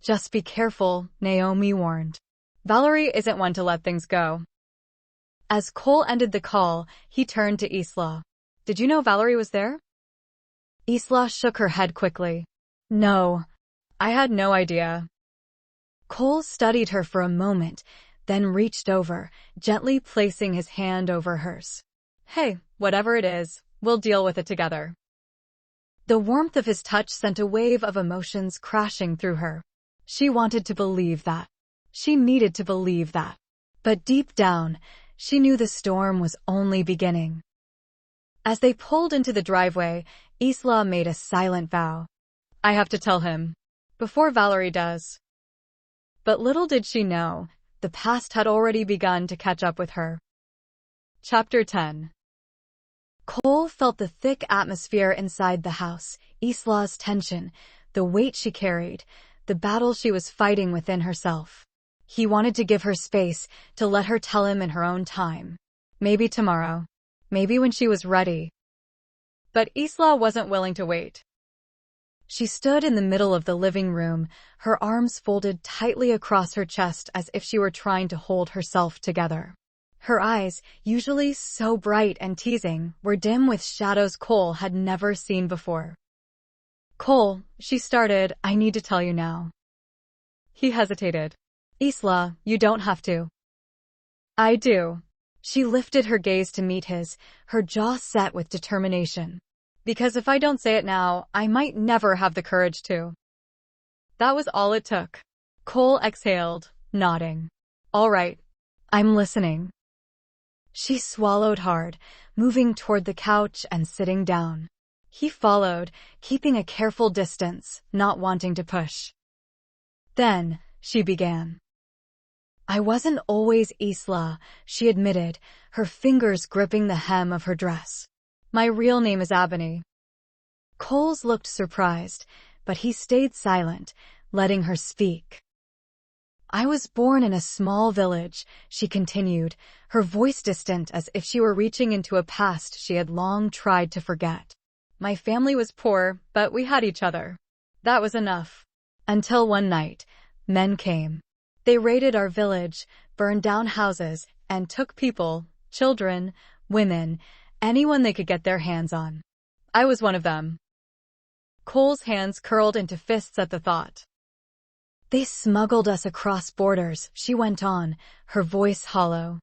"Just be careful," Naomi warned. "Valerie isn't one to let things go." As Cole ended the call, he turned to Isla. Did you know Valerie was there? Isla shook her head quickly. No, I had no idea. Cole studied her for a moment, then reached over, gently placing his hand over hers. Hey, whatever it is, we'll deal with it together. The warmth of his touch sent a wave of emotions crashing through her. She wanted to believe that. She needed to believe that. But deep down, she knew the storm was only beginning. As they pulled into the driveway, Isla made a silent vow. I have to tell him. Before Valerie does. But little did she know, the past had already begun to catch up with her. Chapter 10. Cole felt the thick atmosphere inside the house, Isla's tension, the weight she carried, the battle she was fighting within herself. He wanted to give her space, to let her tell him in her own time. Maybe tomorrow. Maybe when she was ready. But Isla wasn't willing to wait. She stood in the middle of the living room, her arms folded tightly across her chest as if she were trying to hold herself together. Her eyes, usually so bright and teasing, were dim with shadows Cole had never seen before. Cole, she started, I need to tell you now. He hesitated. Isla, you don't have to. I do. She lifted her gaze to meet his, her jaw set with determination. Because if I don't say it now, I might never have the courage to. That was all it took. Cole exhaled, nodding. All right. I'm listening. She swallowed hard, moving toward the couch and sitting down. He followed, keeping a careful distance, not wanting to push. Then, she began. I wasn't always Isla, she admitted, her fingers gripping the hem of her dress. My real name is Ebony. Coles looked surprised, but he stayed silent, letting her speak. I was born in a small village, she continued, her voice distant as if she were reaching into a past she had long tried to forget. My family was poor, but we had each other. That was enough. Until one night, men came. They raided our village, burned down houses, and took people, children, women, anyone they could get their hands on. I was one of them. Cole's hands curled into fists at the thought. They smuggled us across borders, she went on, her voice hollow.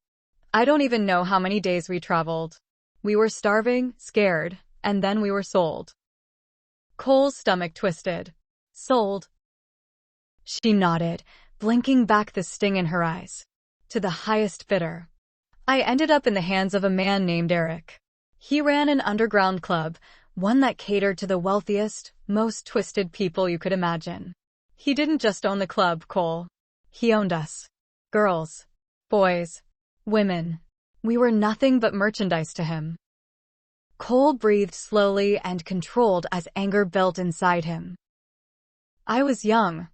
I don't even know how many days we traveled. We were starving, scared, and then we were sold. Cole's stomach twisted. Sold. She nodded, blinking back the sting in her eyes. To the highest bidder. I ended up in the hands of a man named Eric. He ran an underground club, one that catered to the wealthiest, most twisted people you could imagine. He didn't just own the club, Cole. He owned us. Girls. Boys. Women. We were nothing but merchandise to him. Cole breathed slowly and controlled as anger built inside him. I was young.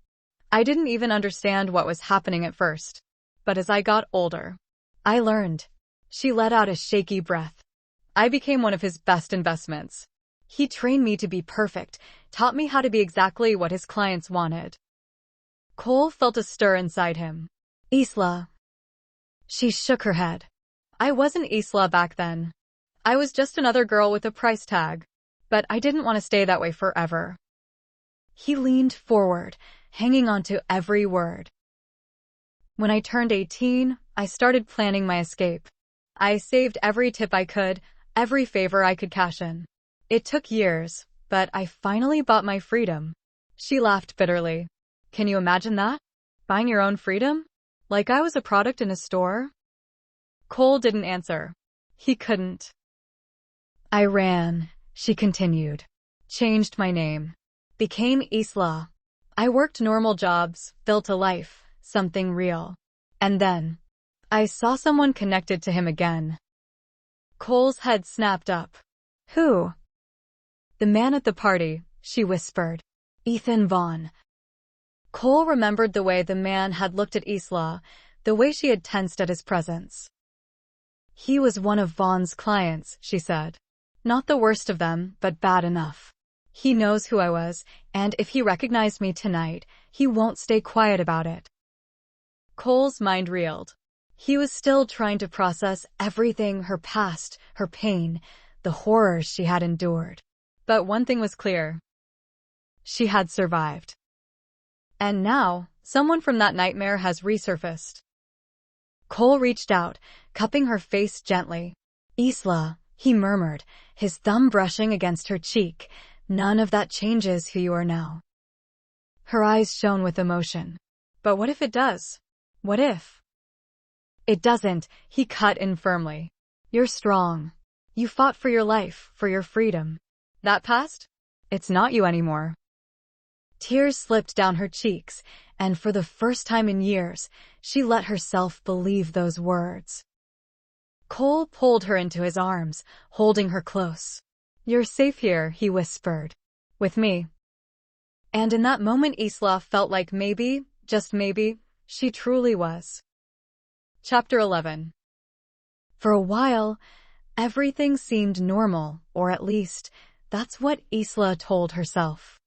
I didn't even understand what was happening at first. But as I got older, I learned. She let out a shaky breath. I became one of his best investments. He trained me to be perfect, taught me how to be exactly what his clients wanted. Cole felt a stir inside him. Isla. She shook her head. I wasn't Isla back then. I was just another girl with a price tag. But I didn't want to stay that way forever. He leaned forward, hanging on to every word. When I turned 18, I started planning my escape. I saved every tip I could, every favor I could cash in. It took years, but I finally bought my freedom. She laughed bitterly. Can you imagine that? Buying your own freedom? Like I was a product in a store? Cole didn't answer. He couldn't. I ran, she continued. Changed my name. Became Isla. I worked normal jobs, built a life, something real. And then, I saw someone connected to him again. Cole's head snapped up. Who? The man at the party, she whispered. Ethan Vaughn. Cole remembered the way the man had looked at Isla, the way she had tensed at his presence. He was one of Vaughn's clients, she said. Not the worst of them, but bad enough. He knows who I was, and if he recognized me tonight, he won't stay quiet about it. Cole's mind reeled. He was still trying to process everything, her past, her pain, the horrors she had endured. But one thing was clear. She had survived. And now, someone from that nightmare has resurfaced. Cole reached out, cupping her face gently. "Isla," he murmured, his thumb brushing against her cheek. "None of that changes who you are now." Her eyes shone with emotion. "But what if it does? What if?" "It doesn't," he cut in firmly. "You're strong. You fought for your life, for your freedom. That past? It's not you anymore." Tears slipped down her cheeks, and for the first time in years, she let herself believe those words. Cole pulled her into his arms, holding her close. "You're safe here," he whispered. "With me." And in that moment Isla felt like maybe, just maybe, she truly was. Chapter 11. For a while, everything seemed normal, or at least, that's what Isla told herself.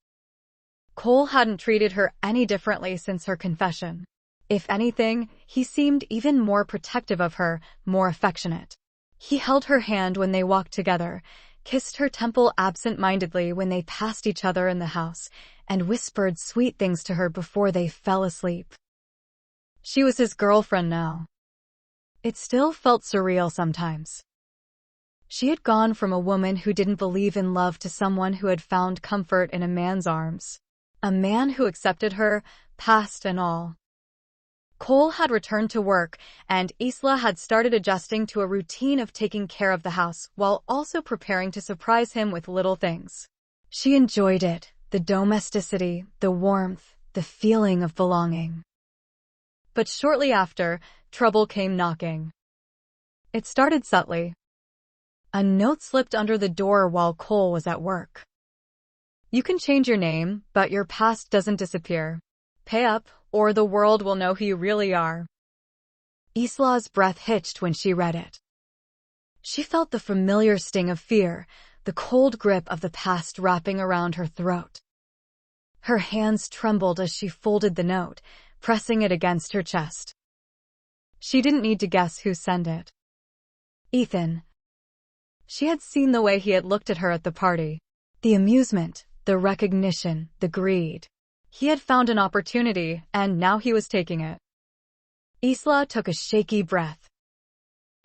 Cole hadn't treated her any differently since her confession. If anything, he seemed even more protective of her, more affectionate. He held her hand when they walked together, kissed her temple absent-mindedly when they passed each other in the house, and whispered sweet things to her before they fell asleep. She was his girlfriend now. It still felt surreal sometimes. She had gone from a woman who didn't believe in love to someone who had found comfort in a man's arms. A man who accepted her, past and all. Cole had returned to work, and Isla had started adjusting to a routine of taking care of the house while also preparing to surprise him with little things. She enjoyed it, the domesticity, the warmth, the feeling of belonging. But shortly after, trouble came knocking. It started subtly. A note slipped under the door while Cole was at work. "You can change your name, but your past doesn't disappear. Pay up, or the world will know who you really are." Isla's breath hitched when she read it. She felt the familiar sting of fear, the cold grip of the past wrapping around her throat. Her hands trembled as she folded the note, pressing it against her chest. She didn't need to guess who sent it. Ethan. She had seen the way he had looked at her at the party. The amusement, the recognition, the greed. He had found an opportunity, and now he was taking it. Isla took a shaky breath.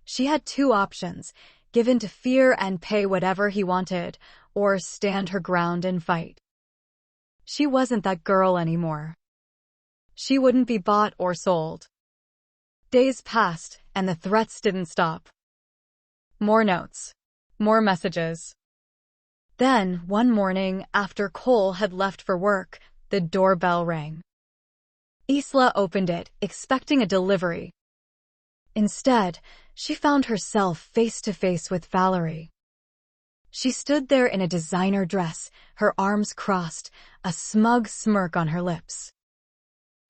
She had two options, give in to fear and pay whatever he wanted, or stand her ground and fight. She wasn't that girl anymore. She wouldn't be bought or sold. Days passed, and the threats didn't stop. More notes. More messages. Then, one morning, after Cole had left for work, the doorbell rang. Isla opened it, expecting a delivery. Instead, she found herself face-to-face with Valerie. She stood there in a designer dress, her arms crossed, a smug smirk on her lips.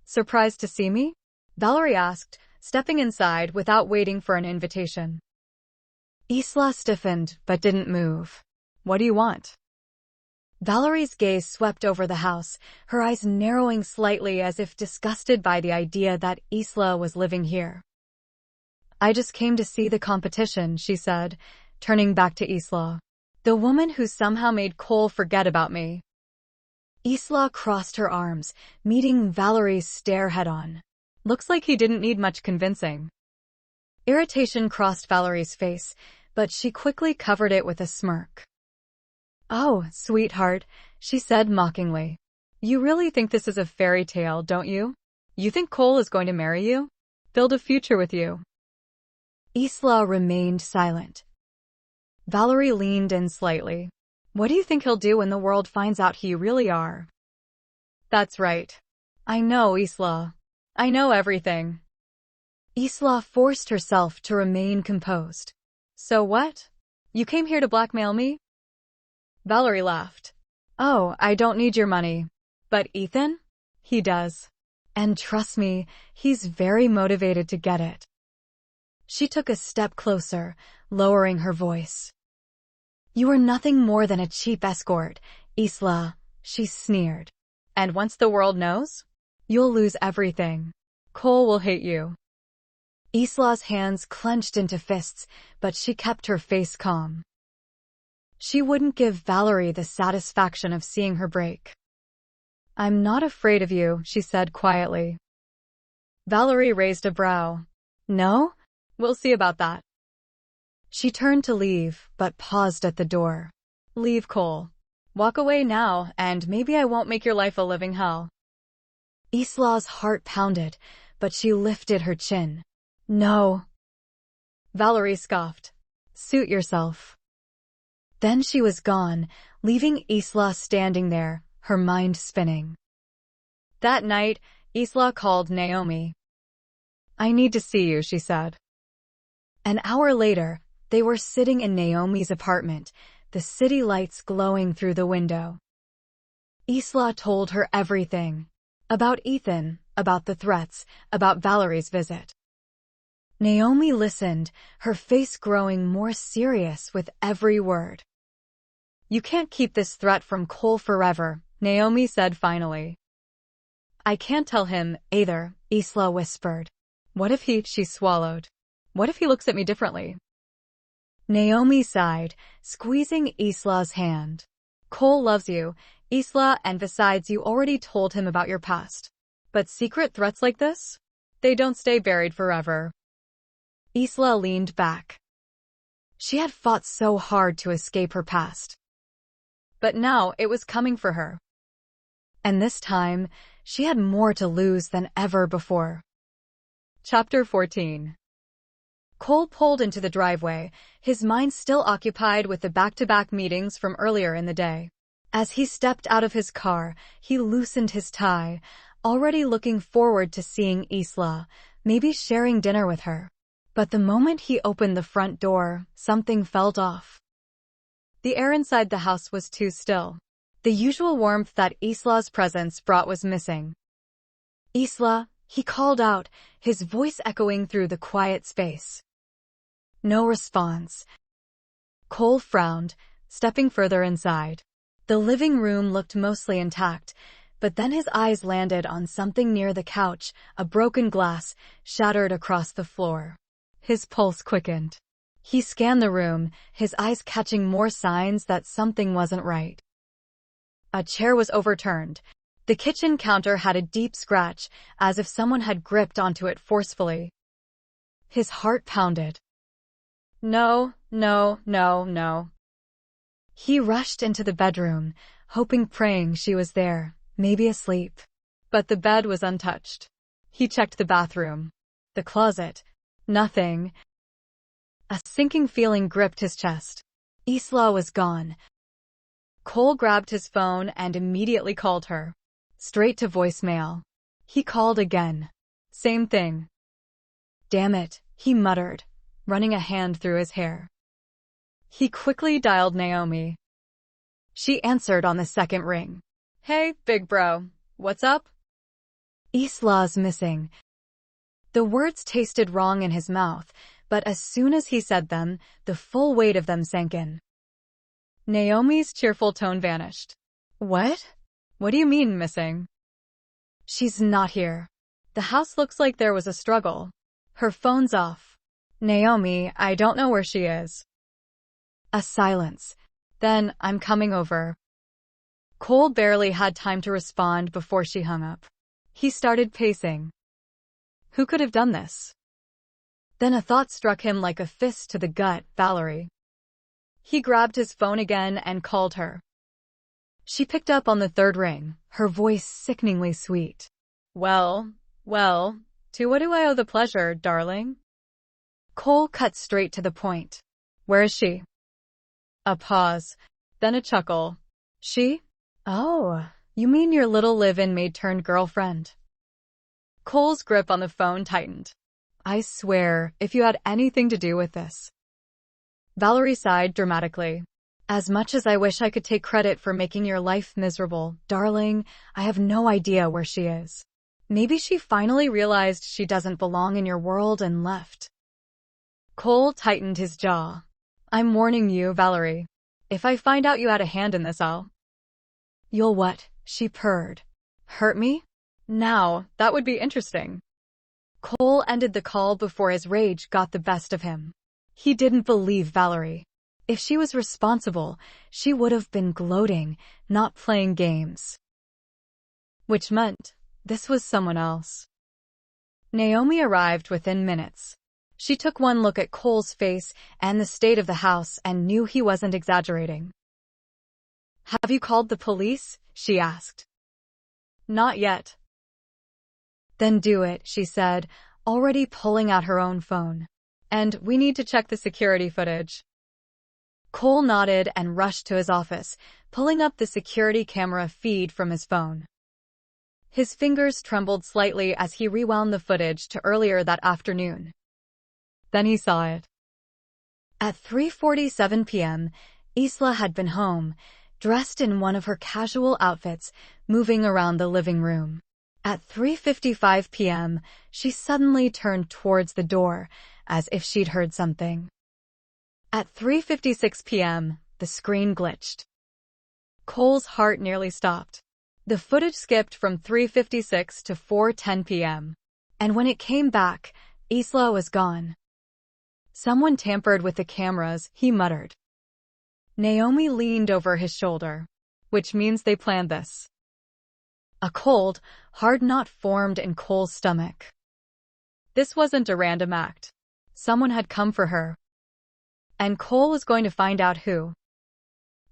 "Surprised to see me?" Valerie asked, stepping inside without waiting for an invitation. Isla stiffened, but didn't move. "What do you want?" Valerie's gaze swept over the house, her eyes narrowing slightly as if disgusted by the idea that Isla was living here. "I just came to see the competition," she said, turning back to Isla. "The woman who somehow made Cole forget about me." Isla crossed her arms, meeting Valerie's stare head-on. "Looks like he didn't need much convincing." Irritation crossed Valerie's face, but she quickly covered it with a smirk. "Oh, sweetheart," she said mockingly. "You really think this is a fairy tale, don't you? You think Cole is going to marry you? Build a future with you?" Isla remained silent. Valerie leaned in slightly. "What do you think he'll do when the world finds out who you really are?" "That's right. I know, Isla. I know everything." Isla forced herself to remain composed. "So what? You came here to blackmail me?" Valerie laughed. "Oh, I don't need your money. But Ethan? He does. And trust me, he's very motivated to get it." She took a step closer, lowering her voice. "You are nothing more than a cheap escort, Isla," she sneered. "And once the world knows, you'll lose everything. Cole will hate you." Isla's hands clenched into fists, but she kept her face calm. She wouldn't give Valerie the satisfaction of seeing her break. "I'm not afraid of you," she said quietly. Valerie raised a brow. "No? We'll see about that." She turned to leave, but paused at the door. "Leave, Cole. Walk away now, and maybe I won't make your life a living hell." Isla's heart pounded, but she lifted her chin. "No." Valerie scoffed. "Suit yourself." Then she was gone, leaving Isla standing there, her mind spinning. That night, Isla called Naomi. "I need to see you," she said. An hour later, they were sitting in Naomi's apartment, the city lights glowing through the window. Isla told her everything. About Ethan, about the threats, about Valerie's visit. Naomi listened, her face growing more serious with every word. "You can't keep this threat from Cole forever," Naomi said finally. "I can't tell him, either," Isla whispered. She swallowed. "What if he looks at me differently?" Naomi sighed, squeezing Isla's hand. "Cole loves you, Isla, and besides you already told him about your past. But secret threats like this? They don't stay buried forever." Isla leaned back. She had fought so hard to escape her past. But now it was coming for her. And this time, she had more to lose than ever before. Chapter 14. Cole pulled into the driveway, his mind still occupied with the back-to-back meetings from earlier in the day. As he stepped out of his car, he loosened his tie, already looking forward to seeing Isla, maybe sharing dinner with her. But the moment he opened the front door, something felt off. The air inside the house was too still. The usual warmth that Isla's presence brought was missing. "Isla," he called out, his voice echoing through the quiet space. No response. Cole frowned, stepping further inside. The living room looked mostly intact, but then his eyes landed on something near the couch, a broken glass, shattered across the floor. His pulse quickened. He scanned the room, his eyes catching more signs that something wasn't right. A chair was overturned. The kitchen counter had a deep scratch, as if someone had gripped onto it forcefully. His heart pounded. No, no, no, no. He rushed into the bedroom, praying she was there, maybe asleep. But the bed was untouched. He checked the bathroom. The closet. Nothing. A sinking feeling gripped his chest. Isla was gone. Cole grabbed his phone and immediately called her. Straight to voicemail. He called again. Same thing. "Damn it," he muttered, running a hand through his hair. He quickly dialed Naomi. She answered on the second ring. "Hey, big bro. What's up?" "Isla's missing." The words tasted wrong in his mouth, but as soon as he said them, the full weight of them sank in. Naomi's cheerful tone vanished. "What? What do you mean, missing?" "She's not here. The house looks like there was a struggle. Her phone's off. Naomi, I don't know where she is." A silence. Then, "I'm coming over." Cole barely had time to respond before she hung up. He started pacing. Who could have done this? Then a thought struck him like a fist to the gut, Valerie. He grabbed his phone again and called her. She picked up on the third ring, her voice sickeningly sweet. Well, to what do I owe the pleasure, darling?" Cole cut straight to the point. "Where is she?" A pause, then a chuckle. "She? Oh, you mean your little live-in maid-turned-girlfriend?" Cole's grip on the phone tightened. "I swear, if you had anything to do with this." Valerie sighed dramatically. "As much as I wish I could take credit for making your life miserable, darling, I have no idea where she is. Maybe she finally realized she doesn't belong in your world and left." Cole tightened his jaw. "I'm warning you, Valerie. If I find out you had a hand in this, I'll—" "You'll what?" she purred. "Hurt me? Now, that would be interesting." Cole ended the call before his rage got the best of him. He didn't believe Valerie. If she was responsible, she would have been gloating, not playing games. Which meant this was someone else. Naomi arrived within minutes. She took one look at Cole's face and the state of the house and knew he wasn't exaggerating. "Have you called the police?" she asked. "Not yet." "Then do it," she said, already pulling out her own phone. "And we need to check the security footage." Cole nodded and rushed to his office, pulling up the security camera feed from his phone. His fingers trembled slightly as he rewound the footage to earlier that afternoon. Then he saw it. At 3:47 p.m., Isla had been home, dressed in one of her casual outfits, moving around the living room. At 3:55 p.m., she suddenly turned towards the door, as if she'd heard something. At 3:56 p.m., the screen glitched. Cole's heart nearly stopped. The footage skipped from 3:56 to 4:10 p.m. And when it came back, Isla was gone. "Someone tampered with the cameras," he muttered. Naomi leaned over his shoulder. "Which means they planned this." A cold, hard knot formed in Cole's stomach. This wasn't a random act. Someone had come for her. And Cole was going to find out who.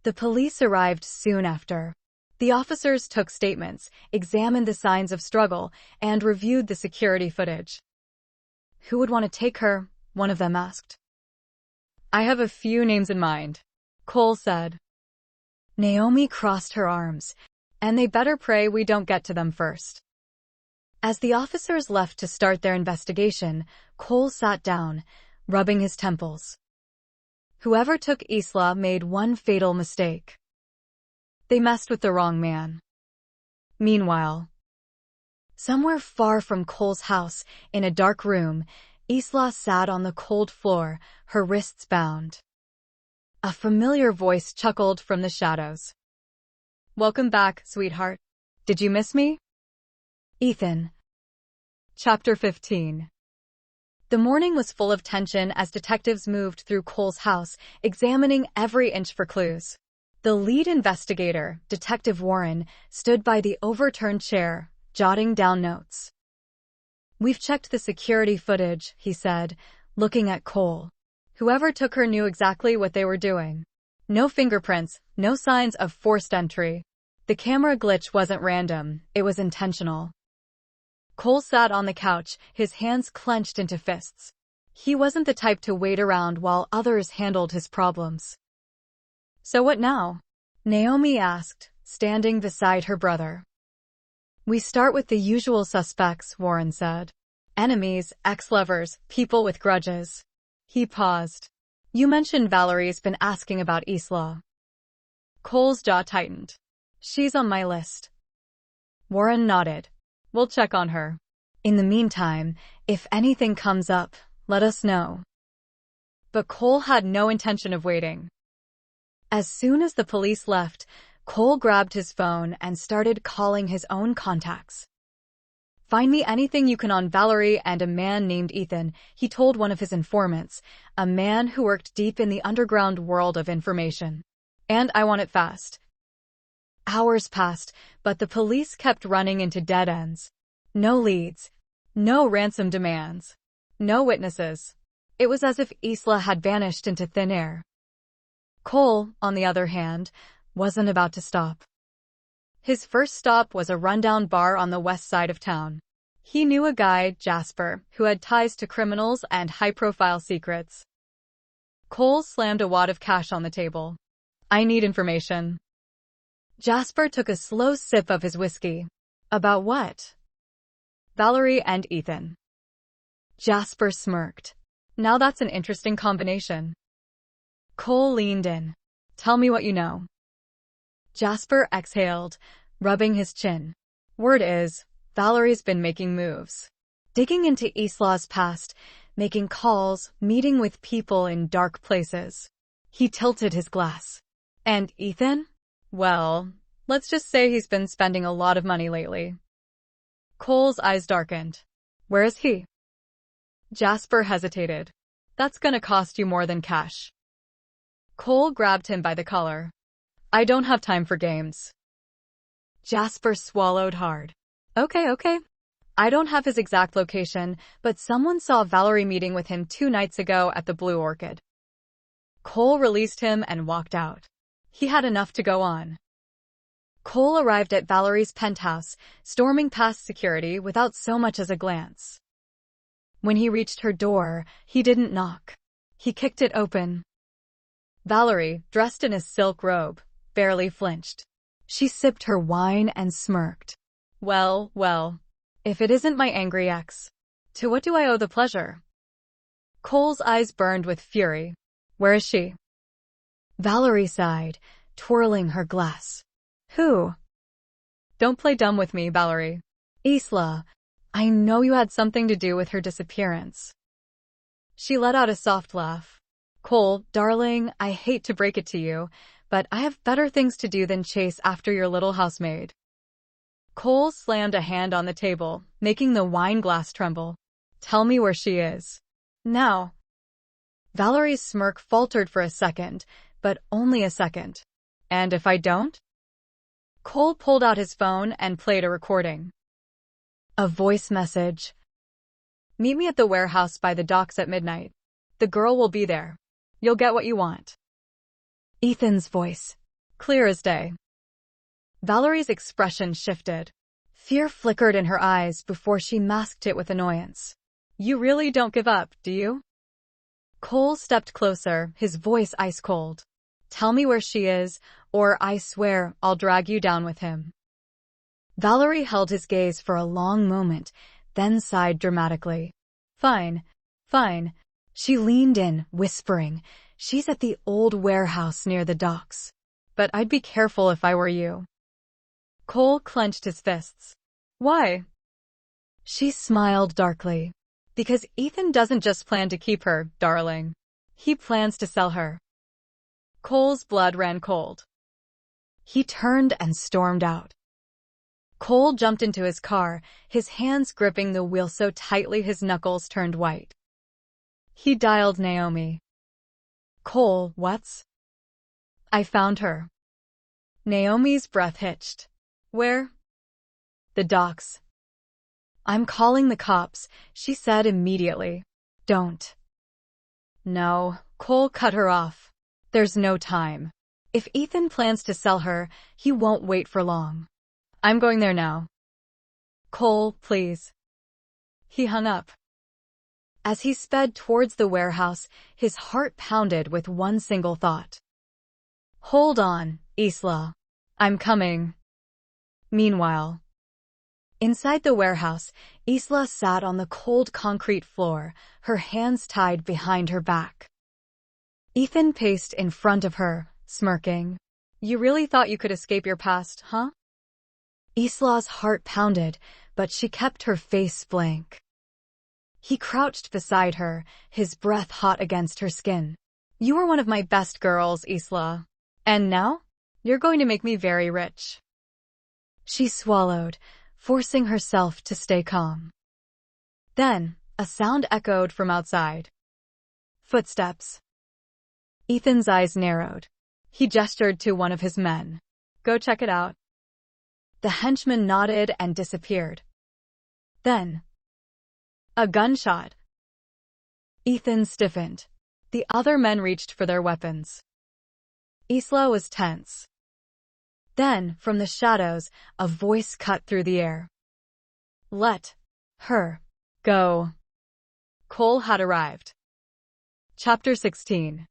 The police arrived soon after. The officers took statements, examined the signs of struggle, and reviewed the security footage. "Who would want to take her?" one of them asked. "I have a few names in mind," Cole said. Naomi crossed her arms, "And they better pray we don't get to them first." As the officers left to start their investigation, Cole sat down, rubbing his temples. Whoever took Isla made one fatal mistake. They messed with the wrong man. Meanwhile, somewhere far from Cole's house, in a dark room, Isla sat on the cold floor, her wrists bound. A familiar voice chuckled from the shadows. "Welcome back, sweetheart. Did you miss me?" Ethan. Chapter 15. The morning was full of tension as detectives moved through Cole's house, examining every inch for clues. The lead investigator, Detective Warren, stood by the overturned chair, jotting down notes. "We've checked the security footage," he said, looking at Cole. "Whoever took her knew exactly what they were doing. No fingerprints, no signs of forced entry. The camera glitch wasn't random, it was intentional." Cole sat on the couch, his hands clenched into fists. He wasn't the type to wait around while others handled his problems. "So what now?" Naomi asked, standing beside her brother. "We start with the usual suspects," Warren said. "Enemies, ex-lovers, people with grudges." He paused. "You mentioned Valerie's been asking about Isla." Cole's jaw tightened. "She's on my list." Warren nodded. "We'll check on her. In the meantime, if anything comes up, let us know." But Cole had no intention of waiting. As soon as the police left, Cole grabbed his phone and started calling his own contacts. "Find me anything you can on Valerie and a man named Ethan," he told one of his informants, a man who worked deep in the underground world of information. "And I want it fast." Hours passed, but the police kept running into dead ends. No leads. No ransom demands. No witnesses. It was as if Isla had vanished into thin air. Cole, on the other hand, wasn't about to stop. His first stop was a rundown bar on the west side of town. He knew a guy, Jasper, who had ties to criminals and high-profile secrets. Cole slammed a wad of cash on the table. "I need information." Jasper took a slow sip of his whiskey. "About what?" "Valerie and Ethan." Jasper smirked. "Now that's an interesting combination." Cole leaned in. "Tell me what you know." Jasper exhaled, rubbing his chin. "Word is, Valerie's been making moves. Digging into Isla's past, making calls, meeting with people in dark places." He tilted his glass. "And Ethan? Well, let's just say he's been spending a lot of money lately." Cole's eyes darkened. "Where is he?" Jasper hesitated. That's gonna cost you more than cash. Cole grabbed him by the collar. I don't have time for games. Jasper swallowed hard. Okay. I don't have his exact location, but someone saw Valerie meeting with him 2 nights ago at the Blue Orchid. Cole released him and walked out. He had enough to go on. Cole arrived at Valerie's penthouse, storming past security without so much as a glance. When he reached her door, he didn't knock. He kicked it open. Valerie, dressed in a silk robe, barely flinched. She sipped her wine and smirked. Well, if it isn't my angry ex. To what do I owe the pleasure? Cole's eyes burned with fury. Where is she? Valerie sighed, twirling her glass. Who? Don't play dumb with me, Valerie. Isla. I know you had something to do with her disappearance. She let out a soft laugh. Cole, darling, I hate to break it to you, but I have better things to do than chase after your little housemaid. Cole slammed a hand on the table, making the wine glass tremble. Tell me where she is. Now. Valerie's smirk faltered for a second, but only a second. And if I don't? Cole pulled out his phone and played a recording. A voice message. Meet me at the warehouse by the docks at midnight. The girl will be there. You'll get what you want. Ethan's voice. Clear as day. Valerie's expression shifted. Fear flickered in her eyes before she masked it with annoyance. You really don't give up, do you? Cole stepped closer, his voice ice cold. Tell me where she is, or I swear I'll drag you down with him. Valerie held his gaze for a long moment, then sighed dramatically. Fine. She leaned in, whispering, She's at the old warehouse near the docks. But I'd be careful if I were you. Cole clenched his fists. Why? She smiled darkly. Because Ethan doesn't just plan to keep her, darling. He plans to sell her. Cole's blood ran cold. He turned and stormed out. Cole jumped into his car, his hands gripping the wheel so tightly his knuckles turned white. He dialed Naomi. Cole, what's? I found her. Naomi's breath hitched. Where? The docks. I'm calling the cops, she said immediately. Don't. No, Cole cut her off. There's no time. If Ethan plans to sell her, he won't wait for long. I'm going there now. Cole, please. He hung up. As he sped towards the warehouse, his heart pounded with one single thought. Hold on, Isla. I'm coming. Meanwhile, inside the warehouse, Isla sat on the cold concrete floor, her hands tied behind her back. Ethan paced in front of her, smirking. You really thought you could escape your past, huh? Isla's heart pounded, but she kept her face blank. He crouched beside her, his breath hot against her skin. You were one of my best girls, Isla. And now? You're going to make me very rich. She swallowed, forcing herself to stay calm. Then, a sound echoed from outside. Footsteps. Ethan's eyes narrowed. He gestured to one of his men. Go check it out. The henchman nodded and disappeared. Then, a gunshot. Ethan stiffened. The other men reached for their weapons. Isla was tense. Then, from the shadows, a voice cut through the air. Let her go. Cole had arrived. Chapter 16.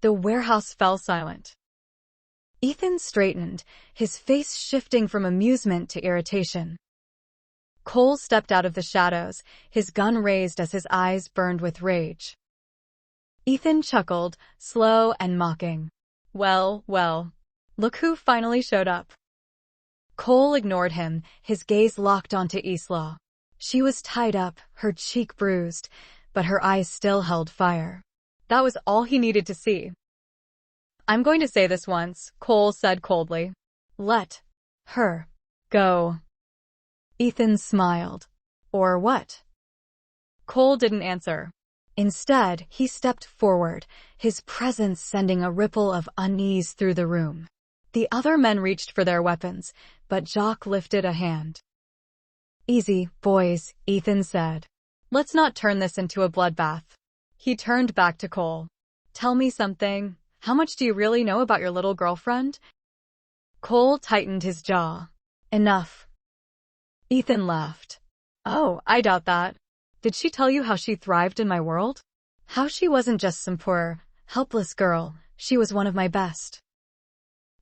The warehouse fell silent. Ethan straightened, his face shifting from amusement to irritation. Cole stepped out of the shadows, his gun raised as his eyes burned with rage. Ethan chuckled, slow and mocking. Well, look who finally showed up. Cole ignored him, his gaze locked onto Isla. She was tied up, her cheek bruised, but her eyes still held fire. That was all he needed to see. I'm going to say this once, Cole said coldly. Let her go. Ethan smiled. Or what? Cole didn't answer. Instead, he stepped forward, his presence sending a ripple of unease through the room. The other men reached for their weapons, but Jock lifted a hand. "Easy, boys," Ethan said. "Let's not turn this into a bloodbath." He turned back to Cole. "Tell me something. How much do you really know about your little girlfriend?" Cole tightened his jaw. "Enough." Ethan laughed. "Oh, I doubt that. Did she tell you how she thrived in my world? How she wasn't just some poor, helpless girl, she was one of my best."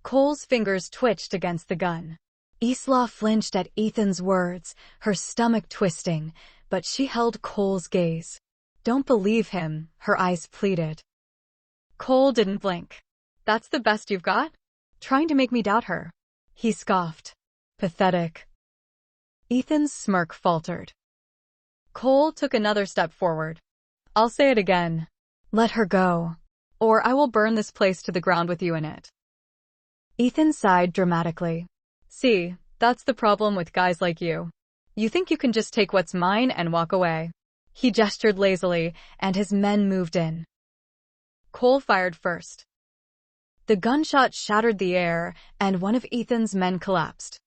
Cole's fingers twitched against the gun. Isla flinched at Ethan's words, her stomach twisting, but she held Cole's gaze. "Don't believe him," her eyes pleaded. Cole didn't blink. "That's the best you've got? Trying to make me doubt her?" He scoffed. "Pathetic." Ethan's smirk faltered. Cole took another step forward. "I'll say it again. Let her go, or I will burn this place to the ground with you in it." Ethan sighed dramatically. "See, that's the problem with guys like you. You think you can just take what's mine and walk away." He gestured lazily, and his men moved in. Cole fired first. The gunshot shattered the air, and one of Ethan's men collapsed.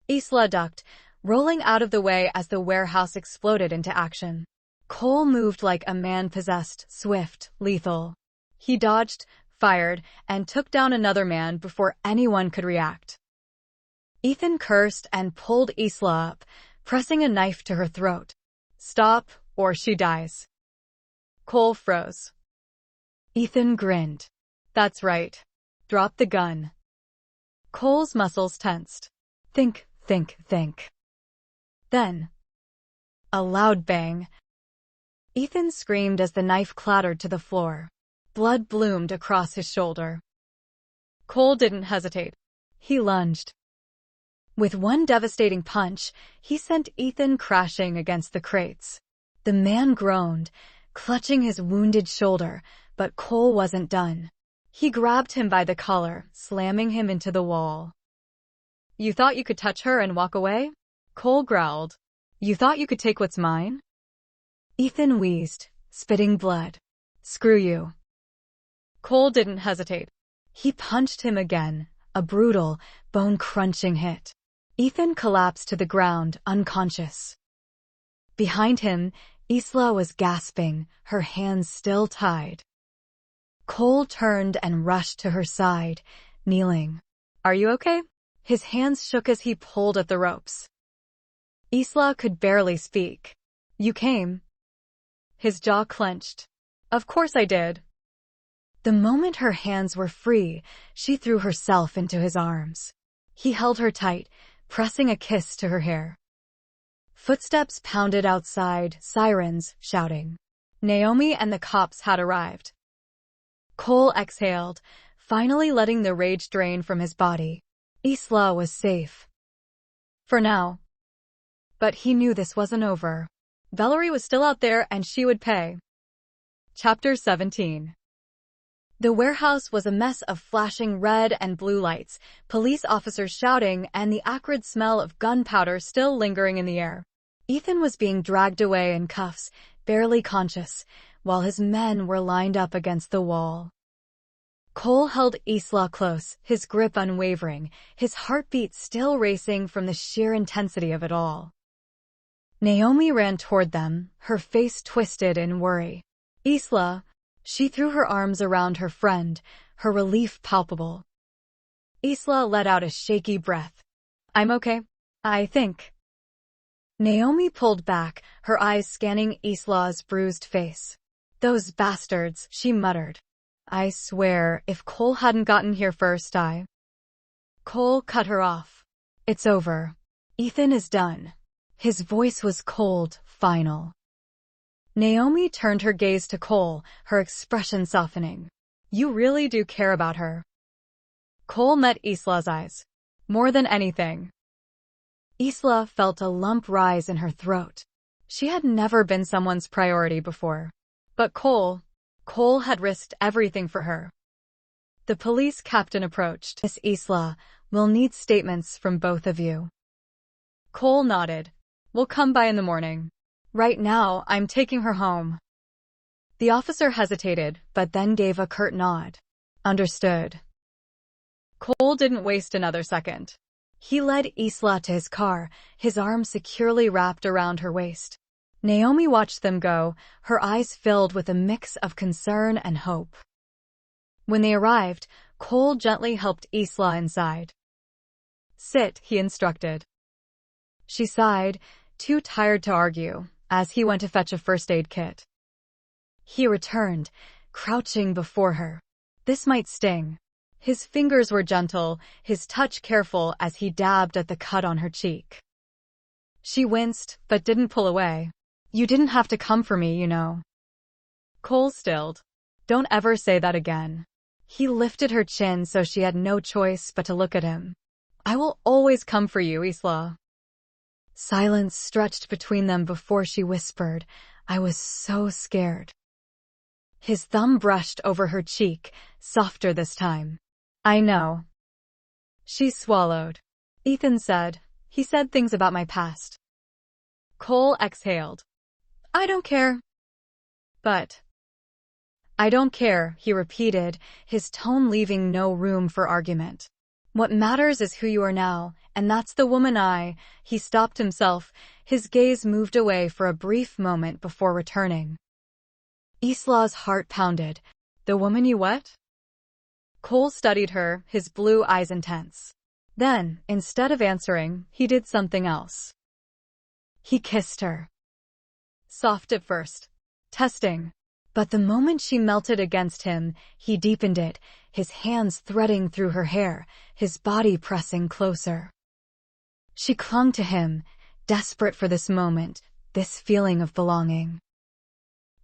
Isla ducked, rolling out of the way as the warehouse exploded into action. Cole moved like a man possessed, swift, lethal. He dodged, fired, and took down another man before anyone could react. Ethan cursed and pulled Isla up, pressing a knife to her throat. "Stop, or she dies." Cole froze. Ethan grinned. "That's right. Drop the gun." Cole's muscles tensed. Think, think, think. Then, a loud bang. Ethan screamed as the knife clattered to the floor. Blood bloomed across his shoulder. Cole didn't hesitate. He lunged. With one devastating punch, he sent Ethan crashing against the crates. The man groaned, clutching his wounded shoulder, but Cole wasn't done. He grabbed him by the collar, slamming him into the wall. "You thought you could touch her and walk away?" Cole growled. "You thought you could take what's mine?" Ethan wheezed, spitting blood. "Screw you." Cole didn't hesitate. He punched him again, a brutal, bone-crunching hit. Ethan collapsed to the ground, unconscious. Behind him, Isla was gasping, her hands still tied. Cole turned and rushed to her side, kneeling. "Are you okay?" His hands shook as he pulled at the ropes. Isla could barely speak. "You came?" His jaw clenched. "Of course I did." The moment her hands were free, she threw herself into his arms. He held her tight, pressing a kiss to her hair. Footsteps pounded outside, sirens shouting. Naomi and the cops had arrived. Cole exhaled, finally letting the rage drain from his body. Isla was safe. For now. But he knew this wasn't over. Valerie was still out there and she would pay. Chapter 17. The warehouse was a mess of flashing red and blue lights, police officers shouting, and the acrid smell of gunpowder still lingering in the air. Ethan was being dragged away in cuffs, barely conscious, while his men were lined up against the wall. Cole held Isla close, his grip unwavering, his heartbeat still racing from the sheer intensity of it all. Naomi ran toward them, her face twisted in worry. "Isla," she threw her arms around her friend, her relief palpable. Isla let out a shaky breath. "I'm okay, I think." Naomi pulled back, her eyes scanning Isla's bruised face. "Those bastards," she muttered. "I swear, if Cole hadn't gotten here first, Cole cut her off. "It's over. Ethan is done." His voice was cold, final. Naomi turned her gaze to Cole, her expression softening. "You really do care about her." Cole met Isla's eyes. "More than anything." Isla felt a lump rise in her throat. She had never been someone's priority before. But Cole had risked everything for her. The police captain approached. "Miss Isla, we'll need statements from both of you." Cole nodded. "We'll come by in the morning." Right now, I'm taking her home. The officer hesitated, but then gave a curt nod. Understood. Cole didn't waste another second. He led Isla to his car, his arm securely wrapped around her waist. Naomi watched them go, her eyes filled with a mix of concern and hope. When they arrived, Cole gently helped Isla inside. Sit, he instructed. She sighed, too tired to argue, as he went to fetch a first aid kit. He returned, crouching before her. This might sting. His fingers were gentle, his touch careful as he dabbed at the cut on her cheek. She winced, but didn't pull away. You didn't have to come for me, you know. Cole stilled. Don't ever say that again. He lifted her chin so she had no choice but to look at him. I will always come for you, Isla. Silence stretched between them before she whispered, I was so scared. His thumb brushed over her cheek, softer this time. I know. She swallowed. Ethan said. He said things about my past. Cole exhaled. I don't care. But. I don't care, he repeated, his tone leaving no room for argument. What matters is who you are now, and that's the woman He stopped himself, his gaze moved away for a brief moment before returning. Isla's heart pounded. The woman you what? Cole studied her, his blue eyes intense. Then, instead of answering, he did something else. He kissed her. Soft at first. Testing. But the moment she melted against him, he deepened it, his hands threading through her hair, his body pressing closer. She clung to him, desperate for this moment, this feeling of belonging.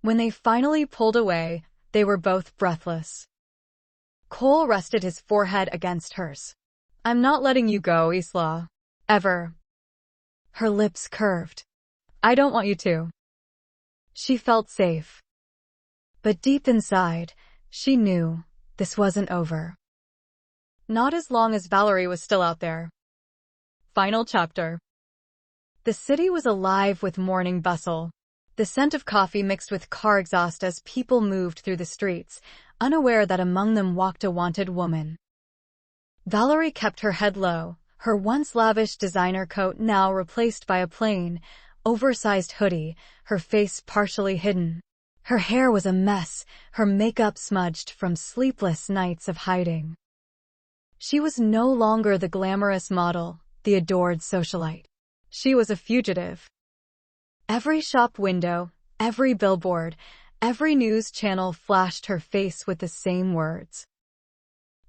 When they finally pulled away, they were both breathless. Cole rested his forehead against hers. I'm not letting you go, Isla. Ever. Her lips curved. I don't want you to. She felt safe. But deep inside, she knew this wasn't over. Not as long as Valerie was still out there. Final chapter. The city was alive with morning bustle. The scent of coffee mixed with car exhaust as people moved through the streets, unaware that among them walked a wanted woman. Valerie kept her head low, her once lavish designer coat now replaced by a plain, oversized hoodie, her face partially hidden. Her hair was a mess, her makeup smudged from sleepless nights of hiding. She was no longer the glamorous model, the adored socialite. She was a fugitive. Every shop window, every billboard, every news channel flashed her face with the same words.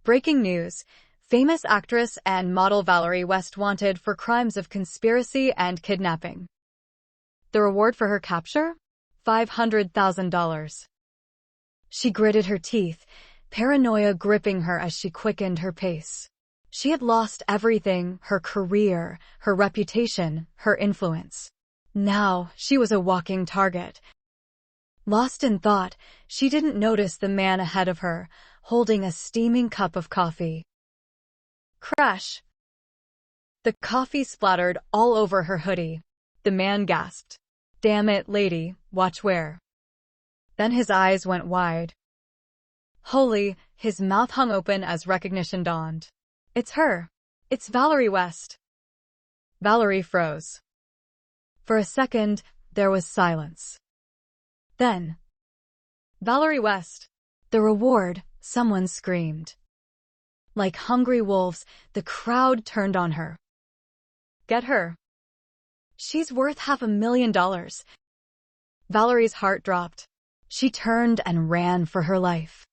Breaking news. Famous actress and model Valerie West wanted for crimes of conspiracy and kidnapping. The reward for her capture? $500,000. She gritted her teeth, paranoia gripping her as she quickened her pace. She had lost everything, her career, her reputation, her influence. Now, she was a walking target. Lost in thought, she didn't notice the man ahead of her, holding a steaming cup of coffee. Crash! The coffee splattered all over her hoodie. The man gasped. Damn it, lady, watch where. Then his eyes went wide. Holy, his mouth hung open as recognition dawned. It's her. It's Valerie West. Valerie froze. For a second, there was silence. Then, Valerie West. The reward, someone screamed. Like hungry wolves, the crowd turned on her. Get her. She's worth $500,000. Valerie's heart dropped. She turned and ran for her life.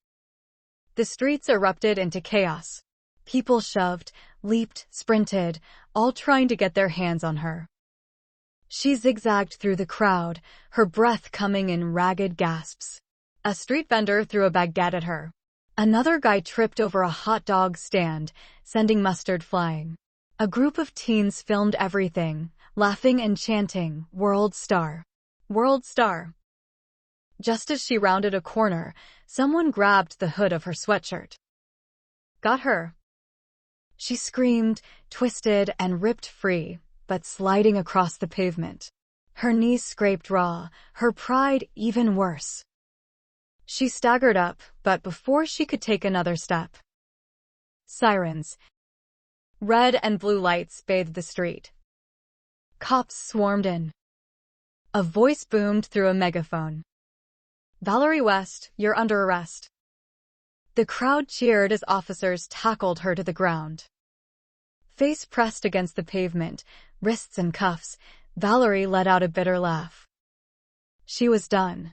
The streets erupted into chaos. People shoved, leaped, sprinted, all trying to get their hands on her. She zigzagged through the crowd, her breath coming in ragged gasps. A street vendor threw a baguette at her. Another guy tripped over a hot dog stand, sending mustard flying. A group of teens filmed everything, laughing and chanting, "World Star. World Star." Just as she rounded a corner, someone grabbed the hood of her sweatshirt. Got her. She screamed, twisted, and ripped free, but sliding across the pavement. Her knees scraped raw, her pride even worse. She staggered up, but before she could take another step, sirens, red and blue lights bathed the street. Cops swarmed in. A voice boomed through a megaphone. "Valerie West, you're under arrest." The crowd cheered as officers tackled her to the ground. Face pressed against the pavement, wrists in cuffs, Valerie let out a bitter laugh. She was done.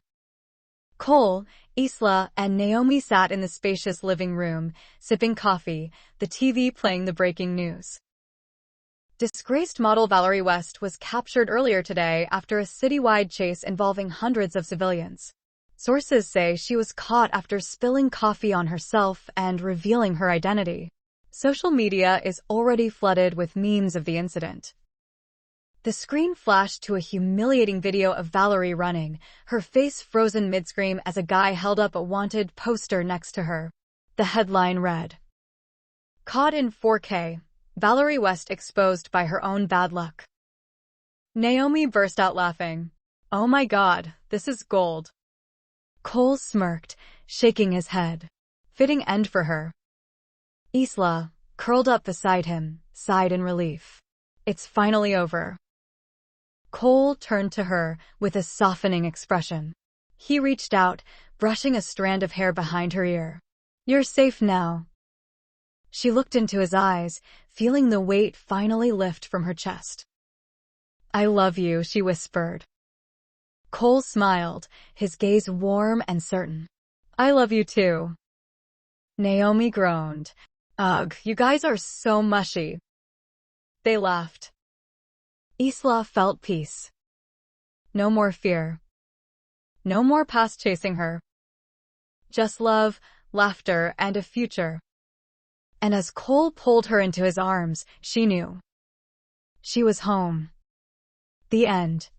Cole, Isla, and Naomi sat in the spacious living room, sipping coffee, the TV playing the breaking news. Disgraced model Valerie West was captured earlier today after a citywide chase involving hundreds of civilians. Sources say she was caught after spilling coffee on herself and revealing her identity. Social media is already flooded with memes of the incident. The screen flashed to a humiliating video of Valerie running, her face frozen mid-scream as a guy held up a wanted poster next to her. The headline read, "Caught in 4K, Valerie West exposed by her own bad luck." Naomi burst out laughing. "Oh my God, this is gold." Cole smirked, shaking his head. Fitting end for her. Isla, curled up beside him, sighed in relief. It's finally over. Cole turned to her with a softening expression. He reached out, brushing a strand of hair behind her ear. "You're safe now." She looked into his eyes, feeling the weight finally lift from her chest. "I love you," she whispered. Cole smiled, his gaze warm and certain. "I love you too." Naomi groaned. "Ugh, you guys are so mushy." They laughed. Isla felt peace. No more fear. No more past chasing her. Just love, laughter, and a future. And as Cole pulled her into his arms, she knew. She was home. The end.